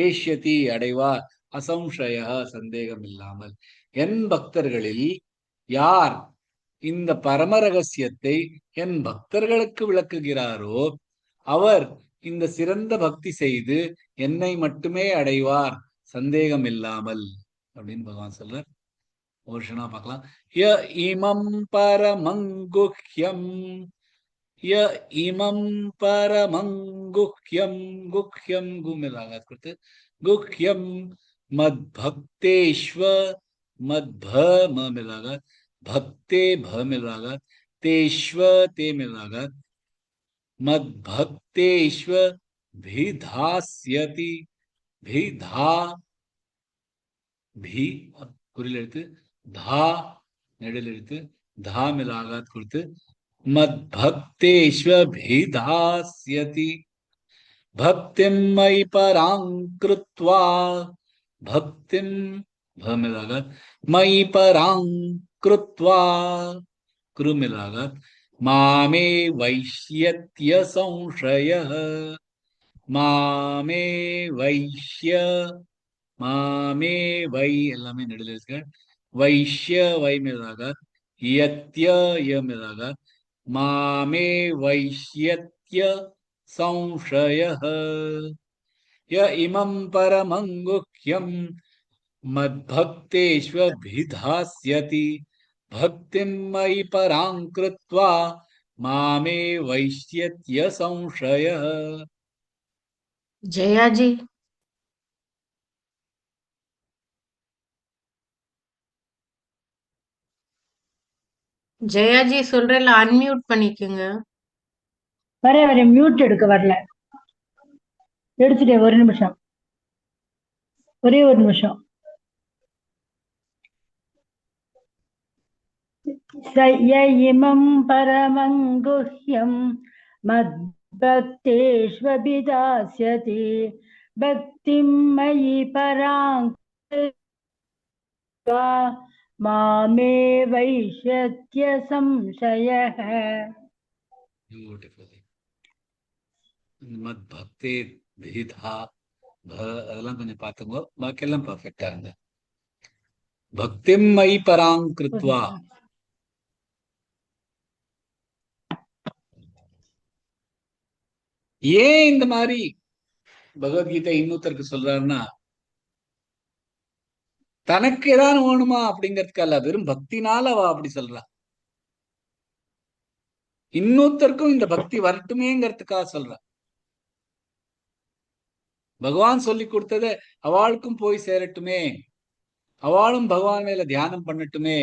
ஏஷ்யதி அடைவார் அசம்சய சந்தேகம் இல்லாமல். என் பக்தர்களில் யார் இந்த பரம ரகசியத்தை என் பக்தர்களுக்கு விளக்குகிறாரோ அவர் இந்த சிறந்த பக்தி செய்து என்னை மட்டுமே அடைவார் சந்தேகம் இல்லாமல் அப்படின்னு பகவான் சொல்றார். ஒரு விஷயம் பார்க்கலாம். ய இமம் பரமங்குஹ்யம், ய இமம் பரமங்குஹ்யம், குஹ்யம் குமிலாக கொடுத்து குஹ்யம் மத்பக்தேஷ்வ मद म मिल रहा, भक्ते भ मिल रहा, तेश्व ते मिल रहा, मद भक्तेश्व भिधास्यति भिधा भी குறில் எழுத்து धा நெடில் எழுத்து धा மிலாகாத் கொடுத்து மத் பக்தேஷ்வ भिधास्यति भक्तिं मयि परां कृत्वा भक्तिं भ मिलागात मयि परां कृत्वा कृ मिलागात मामे वैश्यत्य संशयः मामे वैश्य मामे वै எல்லாமே நெடில் எழுத்துக்கள் வைஷ்ய வை மிலாகாத் யத்ய ய மிலாகாத் மாமே வைஷ்யத்ய संशयः य इमं परमं गुह्यं मद्भक्तेष्व भिधास्यति भक्तिं मयि परां कृत्वा मामे वैश्यत्य संशयः. जया जी ஜெயா ஜி சொல்றேன்ல, அன்மியூட் பண்ணிக்கோங்க. வரேன் மியூட் எடுக்க வரல, எடுத்துட்டேன். ஒரு நிமிஷம், ஒரே ஒரு நிமிஷம். இமம் பரமங்குஹ்யம் மத்பக்தேஷ்வபிதாஸ்யதி பக்திம் மயி பராங் கிருத்வா மாமே வைஷ்யத்ய சம்சயः. மத் பக்தே பிதா அதெல்லாம் கொஞ்சம் பார்த்துங்க, பாக்கியெல்லாம் பர்ஃபெக்டா இருந்த. பக்திம் மயி பராங் கிருத்வா, ஏன் இந்த மாதிரி பகவத்கீதை இன்னொருத்தருக்கு சொல்றாருன்னா தனக்கு ஏதாவது வேணுமா அப்படிங்கிறதுக்கு அல்ல, வெறும் பக்தினால அவ அப்படி சொல்றா. இன்னொருத்தருக்கும் இந்த பக்தி வரட்டுமேங்கிறதுக்காக சொல்றா. பகவான் சொல்லி கொடுத்ததை அவளுக்கும் போய் சேரட்டுமே, அவளும் பகவான் மேல தியானம் பண்ணட்டுமே,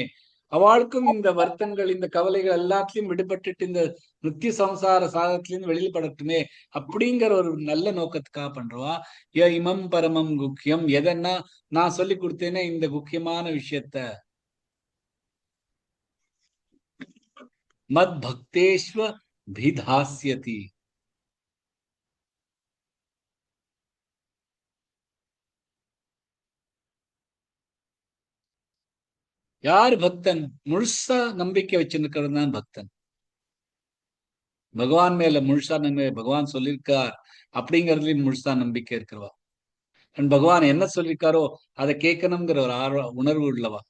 அவளுக்கும் இந்த வருத்தங்கள் இந்த கவலைகள் எல்லாத்திலையும் விடுபட்டுட்டு இந்த நித்திய சம்சார சாகத்திலிருந்து வெளியில் படட்டுமே அப்படிங்கிற ஒரு நல்ல நோக்கத்துக்காக பண்றவா. ய இமம் பரமம் குக்கியம், எதன்னா நான் சொல்லி கொடுத்தேனே இந்த முக்கியமான விஷயத்த மத் பக்தேஷ்வ பிதாஸ்யதி. யார் பக்தன்? முழுசா நம்பிக்கை வச்சிருக்கிறது தான் பக்தன். பகவான் மேல முழுசா நம்பிக்கை, பகவான் சொல்லியிருக்கார் அப்படிங்கறதுலயும் முழுசா நம்பிக்கை இருக்கிறவா. பகவான் என்ன சொல்லியிருக்காரோ அதை கேட்கணுங்கிற ஒரு உணர்வு உள்ளவா.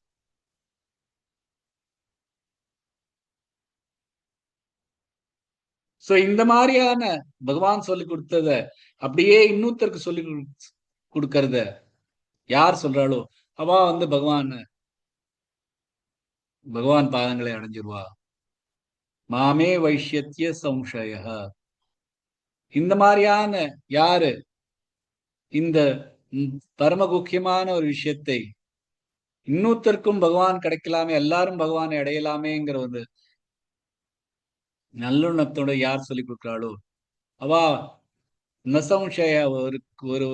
சோ இந்த மாதிரியான பகவான் சொல்லி கொடுத்தத அப்படியே இன்னொருத்தருக்கு சொல்லி கொடுக்கறத யார் சொல்றாளோ அவ வந்து பகவான் பாதங்களை அடைஞ்சிருவா. மாமே வைஷ்யத்திய சம்சய. இந்த மாதிரியான யாரு இந்த பரம முக்கியமான ஒரு விஷயத்தை இன்னொருத்தருக்கும் பகவான் கிடைக்கலாமே, எல்லாரும் பகவானை அடையலாமேங்கிற ஒரு நல்லுணத்தோட யார் சொல்லி கொடுக்கிறாளோ அவா நசம்சய ஒரு ஒரு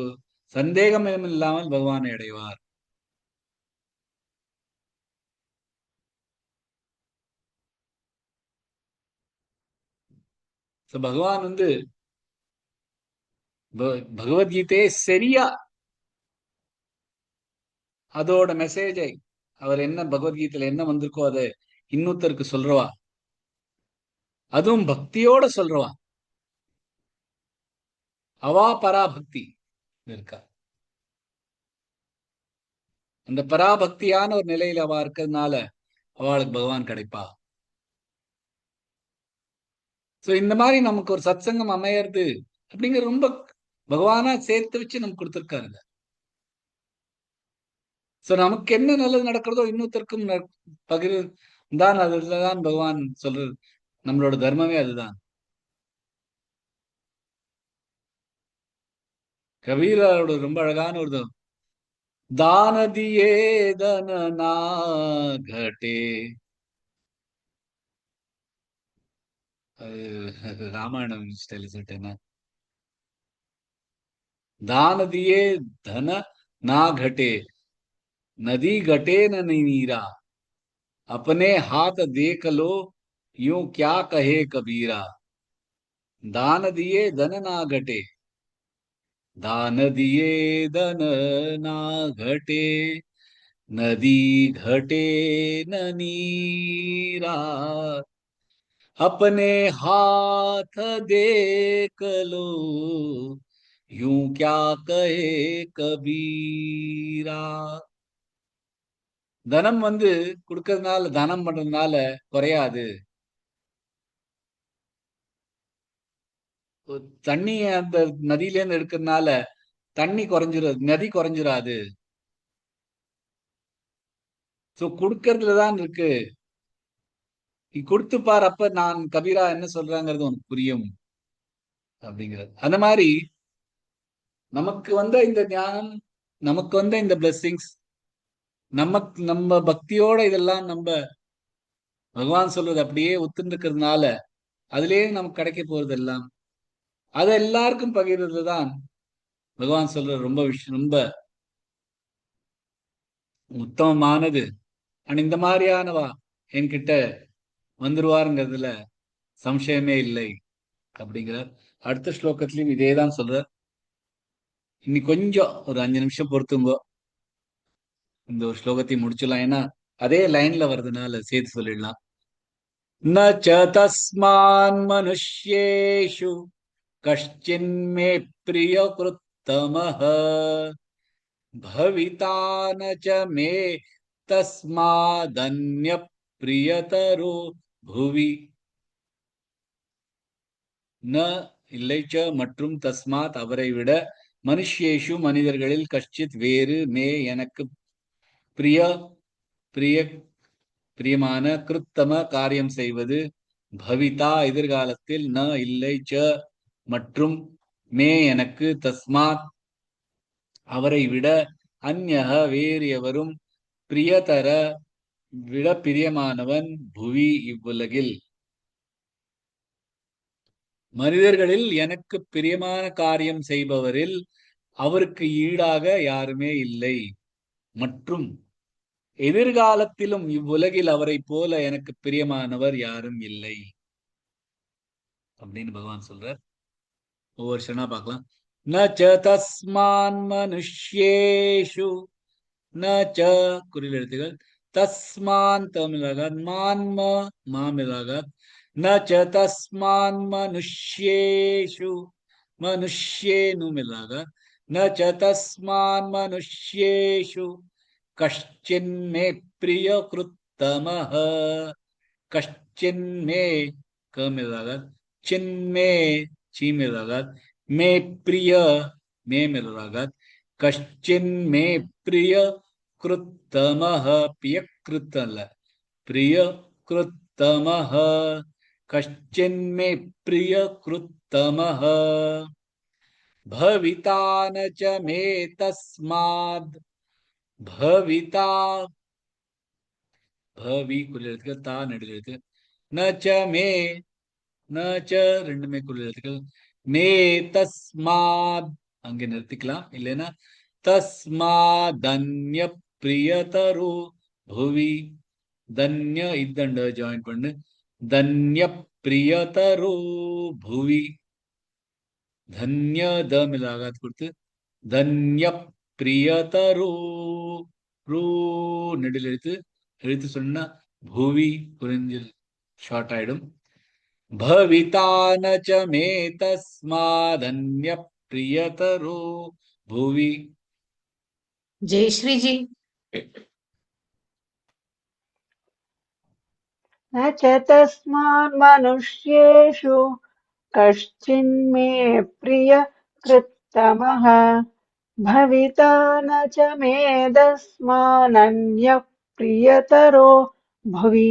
சந்தேகமும் இல்லாமல் பகவானை அடைவார். பகவான் வந்து பகவத்கீதையை சரியா அதோட மெசேஜை அவர் என்ன பகவத்கீதையில என்ன வந்திருக்கோ அதை இன்னொருத்தருக்கு சொல்றவா, அதுவும் பக்தியோட சொல்றவா, அவா பராபக்தி இருக்கா. அந்த பராபக்தியான ஒரு நிலையில அவா இருக்கிறதுனால அவளுக்கு பகவான் கிடைப்பா. சோ இந்த மாதிரி நமக்கு ஒரு சத்சங்கம் அமையறது அப்படிங்கிற ரொம்ப பகவானா சேர்த்து வச்சு நமக்கு கொடுத்துருக்காருங்க. சோ நமக்கு என்ன நல்லது நடக்கிறதோ இன்னொருத்தருக்கும் பகிர் தான். அதுலதான் பகவான் சொல்றது. நம்மளோட தர்மமே அதுதான். கபீரோட ரொம்ப அழகான ஒரு தானதியே தனனா घटे. ராமாயணம் ஸ்டைல சொல்லிட்டேன்னா, दानदिए धन ना घटे नदी घटे न नीरा अपने हाथ देख लो यूं क्या कहे कबीरा. दान दिए धन ना घटे, दान दिए धन ना घटे नदी घटे न नीरा अपने हाथ देख लो यूं क्या कहे कबीरा. தனம் வந்து கொடுக்கறதுனால தானம் பண்றதுனால குறையாது. தண்ணி அந்த நதியில இருந்து எடுக்கிறதுனால தண்ணி குறைஞ்சிடாது, நதி குறைஞ்சிடாது. சோ கொடுக்கறதுலதான் இருக்கு. நீ கொடுத்து பாரு, அப்ப நான் கபீரா என்ன சொல்றாங்கிறது உனக்கு புரியும் அப்படிங்கிறது. அந்த மாதிரி நமக்கு வந்த இந்த ஞானம், நமக்கு வந்த இந்த பிளெஸிங்ஸ், நம்ம பக்தியோட இதெல்லாம் நம்ம பகவான் சொல்றது அப்படியே ஒத்துன்னு இருக்கிறதுனால அதுலயே நமக்கு கிடைக்க போறது எல்லாம் அதை எல்லாருக்கும் பகிர்றதுதான் பகவான் சொல்ற ரொம்ப விஷயம், ரொம்ப உத்தமமானது. அண்ட் இந்த மாதிரியானவா என்கிட்ட வந்துருவாருங்கிறதுல சம்சயமே இல்லை அப்படிங்கிறார். அடுத்த ஸ்லோகத்திலையும் இதே தான் சொல்றார். இன்னி கொஞ்சம் ஒரு 5 நிமிஷம் பொறுத்துங்கோ, இந்த ஒரு ஸ்லோகத்தையும் முடிச்சிடலாம். ஏன்னா அதே லைன்ல வர்றதுனால சேர்த்து சொல்லிடலாம். ந ச தஸ்மான் மனுஷ்யேஷு கஷ்சின்மே பிரிய கிருத்தமஹ பவிதா ந ச மே தஸ்மாதன்ய பிரியதரோ புவி. ந இல்லை, ச மற்றும், தஸ்மாத் அவரை விட, மனுஷ்யேஷு மனிதர்களில், கஷ்டித் வேறு, மே எனக்கு, பிரிய பிரியமான, கிருத்தம காரியம் செய்வது, பவிதா எதிர்காலத்தில், ந இல்லை, ச மற்றும், மே எனக்கு, தஸ்மாத் அவரை விட, அந்யக வேறு எவரும், பிரியதர விட பிரியமானவன், புவி இவ்வுலகில். மனிதர்களில் எனக்கு பிரியமான காரியம் செய்பவரில் அவருக்கு ஈடாக யாருமே இல்லை, மற்றும் எதிர்காலத்திலும் இவ்வுலகில் அவரை போல எனக்கு பிரியமானவர் யாரும் இல்லை அப்படின்னு பகவான் சொல்றார். ஒவ்வொரு ஷனா பார்க்கலாம். ந ச தஸ்மான் மனுஷ்யேஷு, ந ச குறில் எழுத்துகள், தஸ்மான் தமிழாகாத், மான்ம மாமிழாகாத், ந ச தஸ்மான் மனுஷ்யேஷு மனுஷ்யேனு மிழாகாத், ந ச தஸ்மான் மனுஷ்யேஷு கஷ்சின்மே பிரிய கிருத்தமஹ. கஷ்சின்மே கமிழாகாத், कश्चिन्मे ची में लगात, मे प्रिय मे में लगात, कश्चिन्मे प्रिय कृत्तमः प्रिय कृत्तल प्रिय कृत्तमः कश्चिन्मे प्रिय कृत्तमः भविता न च मे तस्माद् भविता भवी कुल ता नडल न च मे न च ரெண்டுமே குரல் எழுத்துக்கள் மே தஸ்மாத் அங்கே நிறுத்திக்கலாம் இல்லைன்னா தஸ்மாதன்ய பிரியதரு புவி தன்ய இத்தண்ட ஜாயின் பண்ணு தன்ய பிரியதரு புவி தன்ய த மிலாகாத் கொடுத்து தன்ய பிரியதரு ரூ நெடில் எழுத்து எழுத்து சொன்னா புவி புரிஞ்சில் ஷார்ட் ஆயிடும் भविता न च मे तस्मादन्य प्रियतरो भुवि जयश्री जी न च तस्मान्मनुष्येषु कश्चिन्मे प्रियकृत्तमः भविता न च मे तस्मानन्यः प्रियतरो भुवि.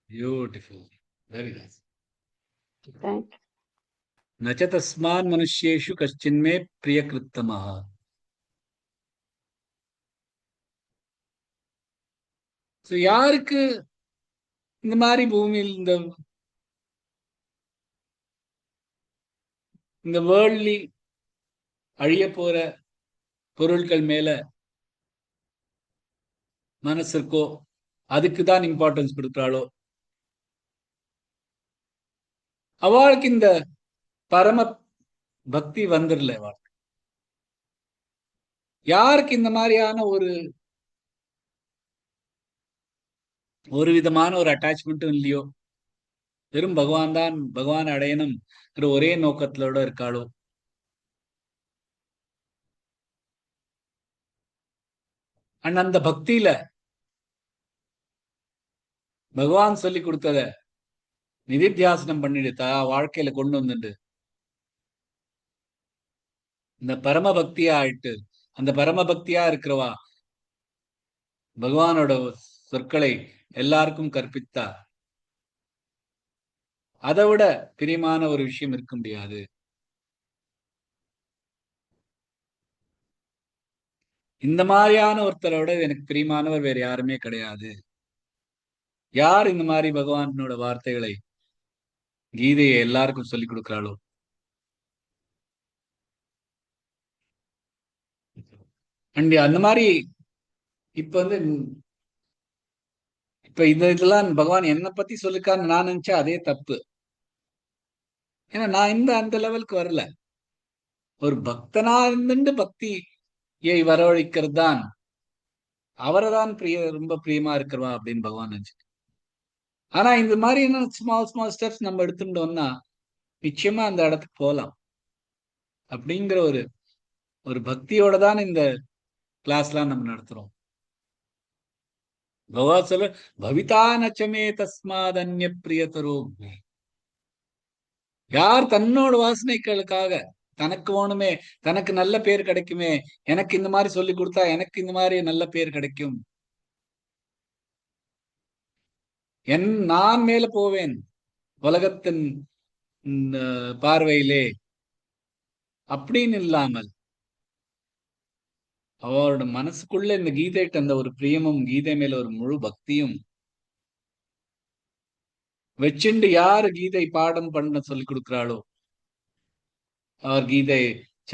Beautiful very nice Thank you. न च तस्मान् मनुष्येषु कश्चिन्मे प्रियकृत्तमः சோ யாருக்கு இந்த மாதிரி பூமியில் இந்த வேர்ல்ட்லி அழிய போற பொருட்கள் மேல மனசு இருக்கோ அதுக்கு தான் இம்பார்ட்டன்ஸ் கொடுக்குறாளோ அவளுக்கு இந்த பரம பக்தி வந்துடல. யாருக்கு இந்த மாதிரியான ஒரு விதமான ஒரு அட்டாச்மெண்ட்டும் இல்லையோ, வெறும் பகவான் தான், பகவான் அடையணும் ஒரே நோக்கத்தோட இருக்காளோ, அந்த பக்தியில பகவான் சொல்லி கொடுத்தத நிதித்தியாசனம் பண்ணிட்டு வாழ்க்கையில கொண்டு வந்துட்டு இந்த பரம பக்தியா ஆயிட்டு, அந்த பரம பக்தியா இருக்கிறவா பகவானோட சொற்களை எல்லாருக்கும் கற்பித்தா அதை விட பிரியமான ஒரு விஷயம் இருக்க முடியாது. இந்த மாதிரியான ஒருத்தரோட எனக்கு பிரியமானவர் வேற யாருமே கிடையாது. யார் இந்த மாதிரி பகவானோட வார்த்தைகளை கீதையை எல்லாருக்கும் சொல்லிக் கொடுக்கிறாளோ, அந்த மாதிரி இப்ப இப்ப இதெல்லாம் பகவான் என்னை பத்தி சொல்லிக்கான்னு நான் நினைச்சா அதே தப்பு. ஏன்னா நான் அந்த லெவலுக்கு வரல. ஒரு பக்தனா இருந்து பக்தியை வரவழைக்கிறது தான், அவரை தான் ரொம்ப பிரியமா இருக்கிறவா அப்படின்னு பகவான் நினைச்சு. ஆனா இந்த மாதிரி என்ன ஸ்மால் ஸ்டெப்ஸ் நம்ம எடுத்துட்டோம்னா நிச்சயமா அந்த இடத்துக்கு போகலாம். அப்படிங்கிற ஒரு பக்தியோட தான் இந்த கிளாஸ்லாம் நம்ம நடத்துறோம். பகவான் சொல்ல பவிதா நச்சமே தஸ்மாத் அந்நிய பிரியதரோ. யார் தன்னோட வாசனைகளுக்காக தனக்கு வேணுமே, தனக்கு நல்ல பேர் கிடைக்குமே, எனக்கு இந்த மாதிரி சொல்லி கொடுத்தா எனக்கு இந்த மாதிரி நல்ல பேர் கிடைக்கும், நான் மேல போவேன் உலகத்தின் பார்வையிலே அப்படின்னு இல்லாமல் அவரோட மனசுக்குள்ள இந்த கீதைட்டு அந்த ஒரு பிரியமும் கீதை மேல ஒரு முழு பக்தியும் வச்சுண்டு யாரு கீதை பாடம் பண்ண சொல்லி கொடுக்கிறாளோ, அவர் கீதை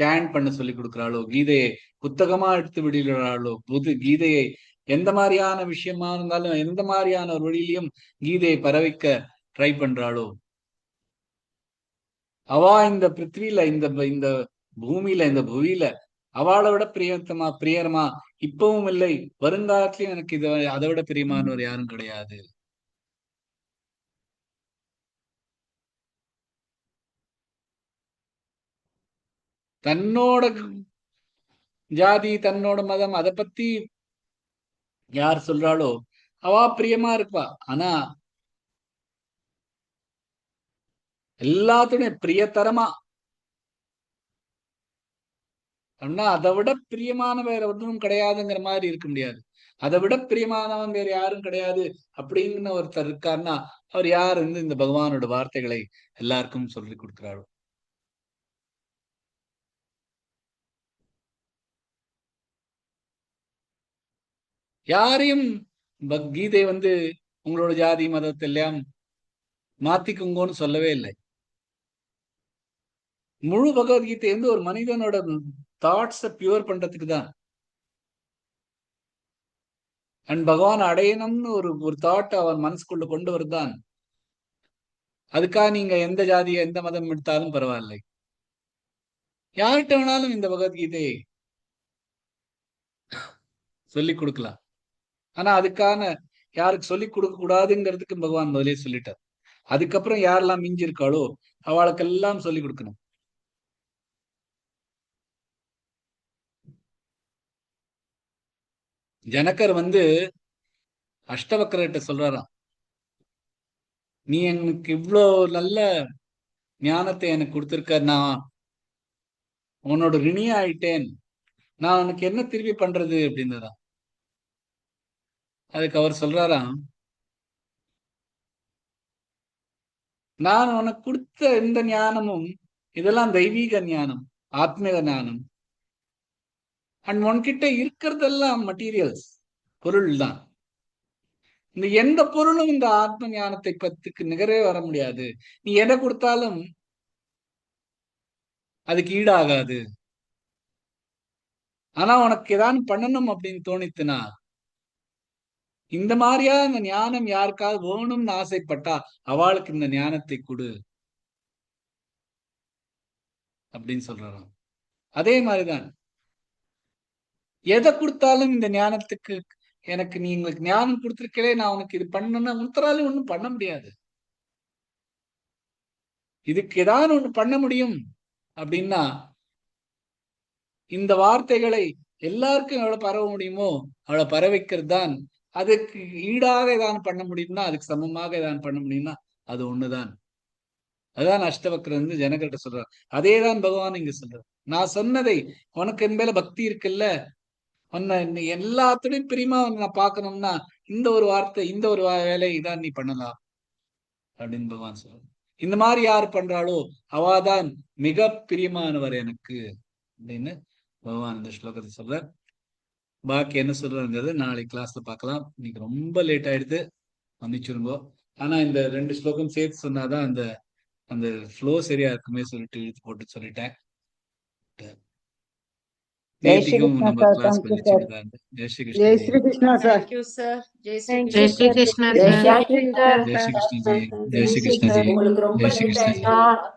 சாண்ட் பண்ண சொல்லி கொடுக்கிறாளோ, கீதையை புத்தகமா எடுத்து விடுகிறாளோ, கீதையை எந்த மாதிரியான விஷயமா இருந்தாலும் எந்த மாதிரியான ஒரு வழியிலையும் கீதையை பரவிக்க ட்ரை பண்றாளோ, அவா இந்த பிருத்திவில இந்த பூமியில இந்த புவியில அவளை விட பிரியமா இப்பவும் இல்லை, வருங்காலத்திலயும் எனக்கு அதை விட பிரியமானவர் யாரும் கிடையாது. தன்னோட ஜாதி தன்னோட மதம் அதை பத்தி யார் சொல்றாளோ அவா பிரியமா இருப்பா. ஆனா எல்லாத்துடைய பிரியத்தரமா. அப்படின்னா அதை விட பிரியமான வேற ஒன்றும் கிடையாதுங்கிற மாதிரி இருக்க முடியாது. அதை விட பிரியமானவன் வேற யாரும் கிடையாது அப்படின்னு ஒருத்தர் இருக்காருன்னா அவர் யார் இந்த பகவானோட வார்த்தைகளை எல்லாருக்கும் சொல்லி கொடுக்கிறாரோ. யாரையும் கீதை உங்களோட ஜாதி மதத்தை எல்லாம் மாத்திக்குங்கன்னு சொல்லவே இல்லை. முழு பகவத்கீதை ஒரு மனிதனோட தாட்ஸ பியூர் பண்றதுக்கு தான். அண்ட் பகவான் அடையணும்னு ஒரு தாட் அவன் மனசுக்குள்ள கொண்டு வருதான். அதுக்காக நீங்க எந்த ஜாதியை எந்த மதம் எடுத்தாலும் பரவாயில்லை, யார்கிட்ட வேணாலும் இந்த பகவத்கீதையை சொல்லிக் கொடுக்கலாம். ஆனா அதுக்கான யாருக்கு சொல்லிக் கொடுக்க கூடாதுங்கிறதுக்கு பகவான் முதலே சொல்லிட்டார். அதுக்கப்புறம் யாரெல்லாம் மிஞ்சி இருக்காளோ அவளுக்கெல்லாம் சொல்லிக் கொடுக்கணும். ஜனகர் அஷ்டவக்கர்கிட்ட சொல்றாராம், நீ எனக்கு இவ்வளோ நல்ல ஞானத்தை எனக்கு கொடுத்திருக்க, நான் உன்னோட ரிணியா ஆயிட்டேன், நான் உனக்கு என்ன திருப்பி பண்றது அப்படின்னதா. அதுக்கு அவர் சொல்றாராம், நான் உனக்கு கொடுத்த இந்த ஞானமும் இதெல்லாம் தெய்வீக ஞானம், ஆத்மீக ஞானம். அண்ட் உன்கிட்ட இருக்கிறதெல்லாம் மெட்டீரியல்ஸ், பொருள் தான். இந்த எந்த பொருளும் இந்த ஆத்ம ஞானத்தை பத்துக்கு நிகரே வர முடியாது. நீ எதை கொடுத்தாலும் அதுக்கு ஈடாகாது. ஆனா உனக்கு ஏதாவது பண்ணணும் அப்படின்னு தோணித்துனா, இந்த மாதிரியா இந்த ஞானம் யாருக்காவது வேணும்னு ஆசைப்பட்டா அவளுக்கு இந்த ஞானத்தை கொடு அப்படின்னு சொல்றாராம். அதே மாதிரிதான் எதை கொடுத்தாலும் இந்த ஞானத்துக்கு எனக்கு நீ உங்களுக்கு ஞானம் கொடுத்திருக்கே, நான் உனக்கு இது பண்ணணும்னா உத்தராலும் ஒண்ணும் பண்ண முடியாது. இதுக்கு ஏதாவது ஒண்ணு பண்ண முடியும் அப்படின்னா இந்த வார்த்தைகளை எல்லாருக்கும் எவ்வளவு பரவ முடியுமோ அவ்வளவு பரவிக்கிறது தான். அதுக்கு ஈடாக ஏதாவது பண்ண முடியும்னா, அதுக்கு சமமாக ஏதாவது பண்ண முடியும்னா அது ஒண்ணுதான். அதான் அஷ்டவக்கர் ஜனகர்கிட்ட சொல்றார். அதேதான் பகவான் இங்க சொல்றார். நான் சொன்னதை உனக்கு என் மேல பக்தி இருக்குல்ல, உன்னை எல்லாத்துடையும் பிரியமா நான் பார்க்கணும்னா இந்த ஒரு வார்த்தை, இந்த ஒரு வேலை இதான் நீ பண்ணலாம் அப்படின்னு பகவான் சொல்ற. இந்த மாதிரி யார் பண்றாளோ அவாதான் மிக பிரியமானவர் எனக்கு அப்படின்னு பகவான் இந்த ஸ்லோகத்தை சொல்ற. பாக்கி என்ன சொல்றதுங்கிறது நாளைக்கு கிளாஸ்ல பார்க்கலாம். இன்னைக்கு ரொம்ப லேட் ஆயிடுது, மன்னிச்சிருங்கோ. ஆனா இந்த 2 ஸ்லோகம் சேர்த்து சொன்னாதான் அந்த அந்த ஃப்ளோ சரியா இருக்குமே சொல்லிட்டு இழுத்து போட்டு சொல்லிட்டேன். நேத்திக்கும் நம்ம கிளாஸ் கொஞ்சம் சின்னதா இருந்து. ஜெய் ஸ்ரீ கிருஷ்ணா. ஜெய் Shri Krishna sir. Thank you, sir. Jai Sri Jai Krishna. Shri Krishna, ஜெய் sir. ஸ்ரீ கிருஷ்ணா. ஜெய் ஸ்ரீ கிருஷ்ணா ஜி. ஜெய் ஸ்ரீ கிருஷ்ணா ஜி. உங்களுக்கு ரொம்ப ஜெய் ஸ்ரீ லேட் கிருஷ்ணா ஜி. ஆயிடுச்சு.